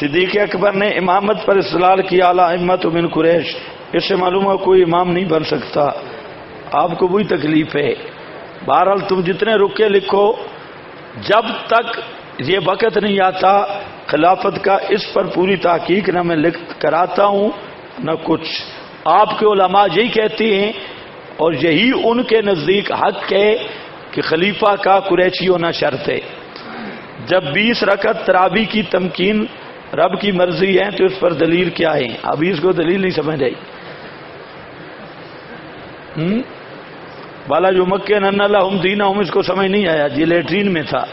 صدیق اکبر نے امامت پر استدلال کیا اعلی ائمۃ من قریش، اس سے معلوم ہے کوئی امام نہیں بن سکتا. آپ کو وہی تکلیف ہے. بہرحال تم جتنے رکے لکھو، جب تک یہ وقت نہیں آتا خلافت کا اس پر پوری تحقیق نہ میں لکھ کراتا ہوں نہ کچھ. آپ کے علماء یہی کہتے ہیں اور یہی ان کے نزدیک حق ہے کہ خلیفہ کا قریشی ہونا شرط ہے۔ جب 20 رکعت تراویح کی تمکین رب کی مرضی ہے تو اس پر دلیل کیا ہے؟ ابھی اس کو دلیل نہیں سمجھ آئی۔ بالا جو مکہ نن لہم دینہم، اس کو سمجھ نہیں آیا، یہ لیٹرین میں تھا،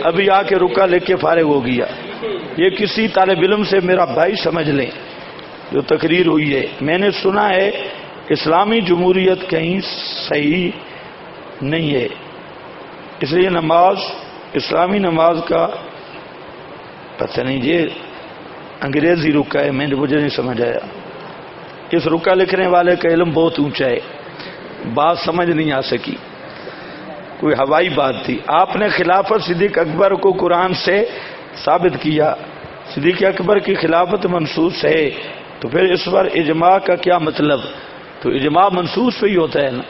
ابھی آ کے رکا لے کے فارغ ہو گیا۔ یہ کسی طالب علم سے میرا بھائی سمجھ لیں جو تقریر ہوئی ہے۔ میں نے سنا ہے اسلامی جمہوریت کہیں صحیح نہیں ہے، اس لیے نماز، اسلامی نماز کا پتہ نہیں، یہ انگریزی رکا ہے، مجھے نہیں سمجھ آیا۔ اس رکا لکھنے والے کا علم بہت اونچا ہے، بات سمجھ نہیں آ سکی، کوئی ہوائی بات تھی۔ آپ نے خلافت صدیق اکبر کو قرآن سے ثابت کیا، صدیق اکبر کی خلافت منصوص ہے، تو پھر اس پر اجماع کا کیا مطلب؟ تو اجماع منصوص پہ ہی ہوتا ہے نا،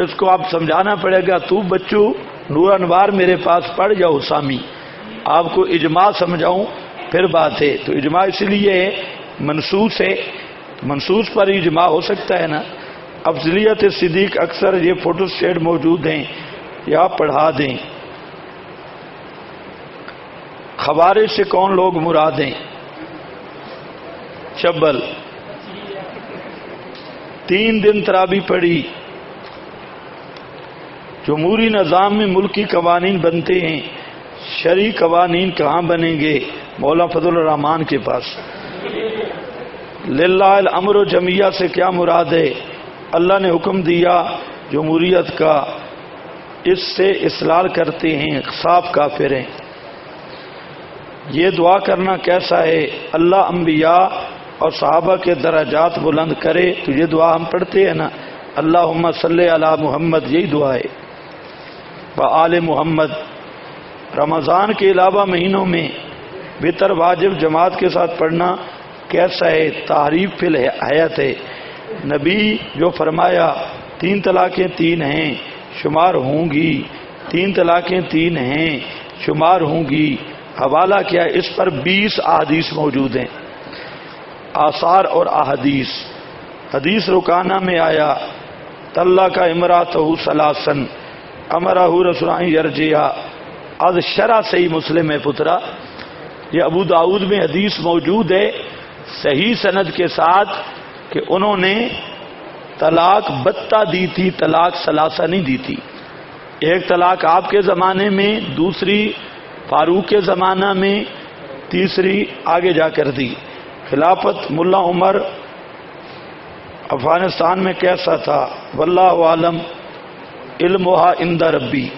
اس کو آپ سمجھانا پڑے گا۔ تو بچوں نور انوار میرے پاس پڑھ جاؤ سامی، آپ کو اجماع سمجھاؤں پھر بات ہے۔ تو اجماع اس لیے منصوص ہے، منصوص پر اجماع ہو سکتا ہے نا۔ افضلیت صدیق اکثر یہ فوٹو اسٹیٹ موجود ہیں، یا پڑھا دیں۔ خوارج سے کون لوگ مراد ہیں؟ چبل 3 دن تراویح پڑھی۔ جمہوری نظام میں ملکی قوانین بنتے ہیں، شرعی قوانین کہاں بنیں گے؟ مولانا فضل الرحمان کے پاس۔ للہ الامر و جمعیہ سے کیا مراد ہے؟ اللہ نے حکم دیا جمہوریت کا، اس سے اصلاح کرتے ہیں، صاف کافر ہیں۔ یہ دعا کرنا کیسا ہے؟ اللہ انبیاء اور صحابہ کے درجات بلند کرے، تو یہ دعا ہم پڑھتے ہیں نا، اللہم صلی علی محمد، یہی دعا ہے، وآل محمد۔ رمضان کے علاوہ مہینوں میں وتر واجب جماعت کے ساتھ پڑھنا کیسا ہے؟ تحریف فی الحیات ہے۔ نبی جو فرمایا 3 طلاقیں 3 ہیں شمار ہوں گی، 3 طلاقیں 3 ہیں شمار ہوں گی، حوالہ کیا؟ اس پر 20 احادیث موجود ہیں، آثار اور احادیث۔ حدیث رکانہ میں آیا طلق امراتہ ثلاثاً امرہ رسول اللہ یرجعہ، از شرع صحیح مسلم ہے پترا، یہ ابو داؤد میں حدیث موجود ہے صحیح سند کے ساتھ کہ انہوں نے طلاق بتہ دی تھی، طلاق ثلاثہ نہیں دی تھی۔ ایک طلاق آپ کے زمانے میں، دوسری فاروق کے زمانہ میں، تیسری آگے جا کر دی۔ خلافت ملا عمر افغانستان میں کیسا تھا؟ واللہ عالم، علمھا عند ربی۔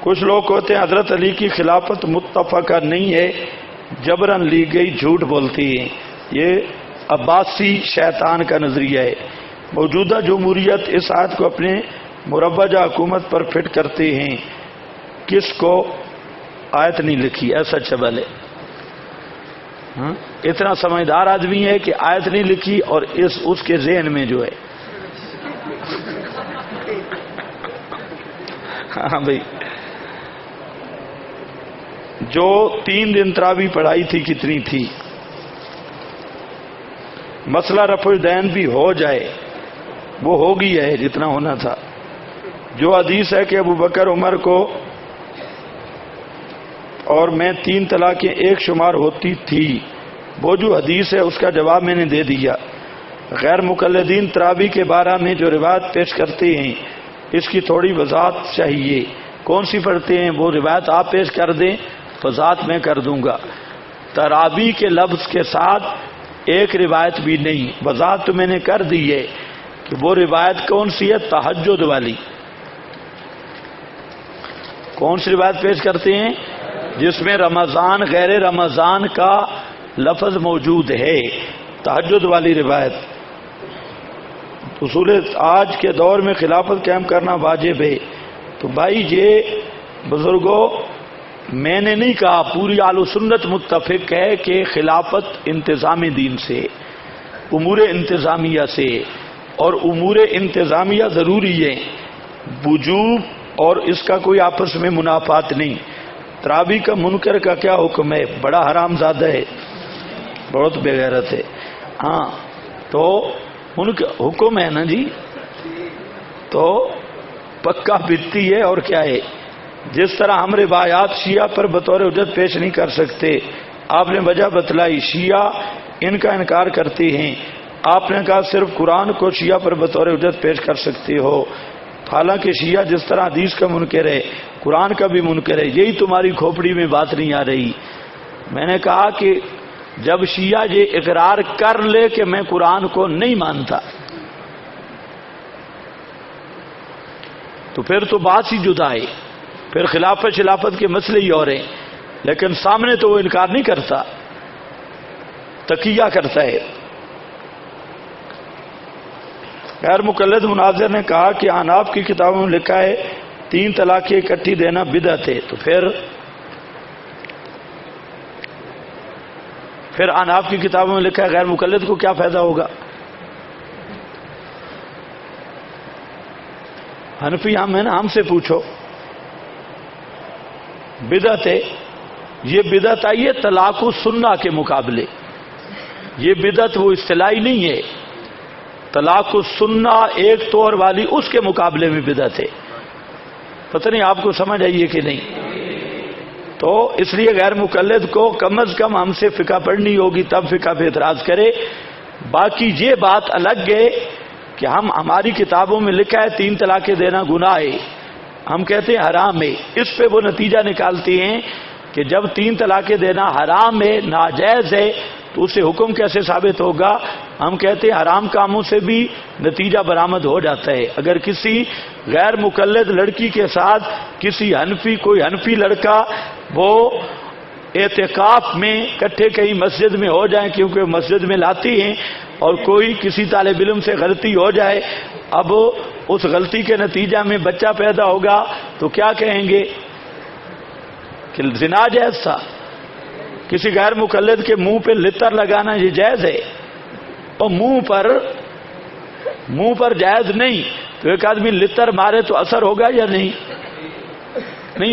کچھ لوگ کہتے ہیں حضرت علی کی خلافت متفقہ نہیں ہے، جبراً لی گئی، جھوٹ بولتی ہیں، یہ عباسی شیطان کا نظریہ ہے۔ موجودہ جمہوریت اس آیت کو اپنے مروجہ حکومت پر فٹ کرتے ہیں، کس کو آیت نہیں لکھی؟ ایسا چبل ہے، اتنا سمجھدار آدمی ہے کہ آیت نہیں لکھی، اور اس کے ذہن میں جو ہے ہاں بھائی، جو 3 دن تراویح پڑھائی تھی کتنی تھی؟ مسئلہ رفع الدین بھی ہو جائے، وہ ہو گیا ہے جتنا ہونا تھا۔ جو حدیث ہے کہ ابو بکر عمر کو اور میں 3 طلاقیں ایک شمار ہوتی تھی، وہ جو حدیث ہے اس کا جواب میں نے دے دیا۔ غیر مقلدین تراویح کے بارے میں جو روایت پیش کرتے ہیں اس کی تھوڑی وضاحت چاہیے۔ کون سی پڑھتے ہیں؟ وہ روایت آپ پیش کر دیں، وضاحت میں کر دوں گا۔ تراویح کے لفظ کے ساتھ ایک روایت بھی نہیں، وضاحت تو میں نے کر دی ہے کہ وہ روایت کون سی ہے؟ تہجد والی۔ کون سی روایت پیش کرتے ہیں؟ جس میں رمضان غیر رمضان کا لفظ موجود ہے، تہجد والی روایت۔ اصول آج کے دور میں خلافت قائم کرنا واجب ہے۔ تو بھائی یہ بزرگوں، میں نے نہیں کہا، پوری اہل سنت متفق ہے کہ خلافت انتظام دین سے، امور انتظامیہ سے، اور امور انتظامیہ ضروری ہے، وجوب اور اس کا کوئی آپس میں منافات نہیں۔ ترابی کا منکر کا کیا حکم ہے؟ بڑا حرام زادہ ہے، بہت بے غیرت ہے. ہاں تو ان کا حکم ہے نا جی، تو پکا بتی ہے. اور کیا ہے؟ جس طرح ہم روایات شیعہ پر بطور حجت پیش نہیں کر سکتے، آپ نے وجہ بتلائی، شیعہ ان کا انکار کرتے ہیں. آپ نے کہا صرف قرآن کو شیعہ پر بطور حجت پیش کر سکتے ہو، حالانکہ شیعہ جس طرح حدیث کا منکر ہے قرآن کا بھی منکر ہے. یہی تمہاری کھوپڑی میں بات نہیں آ رہی. میں نے کہا کہ جب شیعہ یہ اقرار کر لے کہ میں قرآن کو نہیں مانتا تو پھر تو بات ہی جدا ہے، پھر خلافت کے مسئلے ہی اور ہیں. لیکن سامنے تو وہ انکار نہیں کرتا، تقیہ کرتا ہے. غیر مقلد مناظر نے کہا کہ احناف کی کتابوں میں لکھا ہے 3 طلاقیں اکٹھی دینا بدعت ہے، تو پھر احناف کی کتابوں میں لکھا ہے غیر مقلد کو کیا فائدہ ہوگا؟ حنفی ہم ہیں نا، ہم سے پوچھو. بدعت ہے، یہ بدعت آئی ہے طلاق السنہ کے مقابلے. یہ بدعت وہ اصطلاحی نہیں ہے، طلاق السنہ ایک طور والی اس کے مقابلے میں بدعت ہے. پتہ نہیں آپ کو سمجھ آئیے کہ نہیں. تو اس لیے غیر مقلد کو کم از کم ہم سے فقہ پڑھنی ہوگی، تب فقہ پہ اعتراض کرے. باقی یہ بات الگ ہے کہ ہماری کتابوں میں لکھا ہے 3 طلاقیں دینا گناہ ہے، ہم کہتے ہیں حرام ہے. اس پہ وہ نتیجہ نکالتے ہیں کہ جب 3 طلاقیں دینا حرام ہے، ناجائز ہے، تو اسے حکم کیسے ثابت ہوگا؟ ہم کہتے ہیں حرام کاموں سے بھی نتیجہ برآمد ہو جاتا ہے. اگر کسی غیر مقلد لڑکی کے ساتھ کوئی حنفی لڑکا وہ اعتکاف میں کٹھے کہیں مسجد میں ہو جائیں، کیونکہ مسجد میں لاتی ہیں، اور کوئی کسی طالب علم سے غلطی ہو جائے، اب اس غلطی کے نتیجہ میں بچہ پیدا ہوگا تو کیا کہیں گے کہ زنا جائز تھا؟ کسی غیر مقلد کے منہ پہ لتر لگانا یہ جائز ہے؟ اور منہ پر جائز نہیں تو ایک آدمی لتر مارے تو اثر ہوگا یا نہیں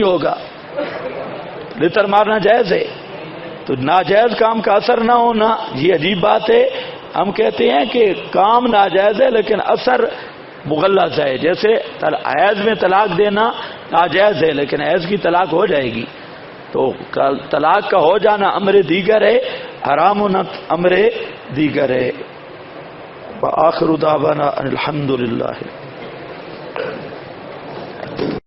ہوگا؟ لتر مارنا جائز ہے، تو ناجائز کام کا اثر نہ ہونا یہ عجیب بات ہے. ہم کہتے ہیں کہ کام ناجائز ہے لیکن اثر مغلظ ہے. جیسے حیض میں طلاق دینا ناجائز ہے لیکن حیض کی طلاق ہو جائے گی، تو طلاق کا ہو جانا امر دیگر ہے، حرام ہونا امر دیگر ہے. وآخر دعوانا الحمدللہ.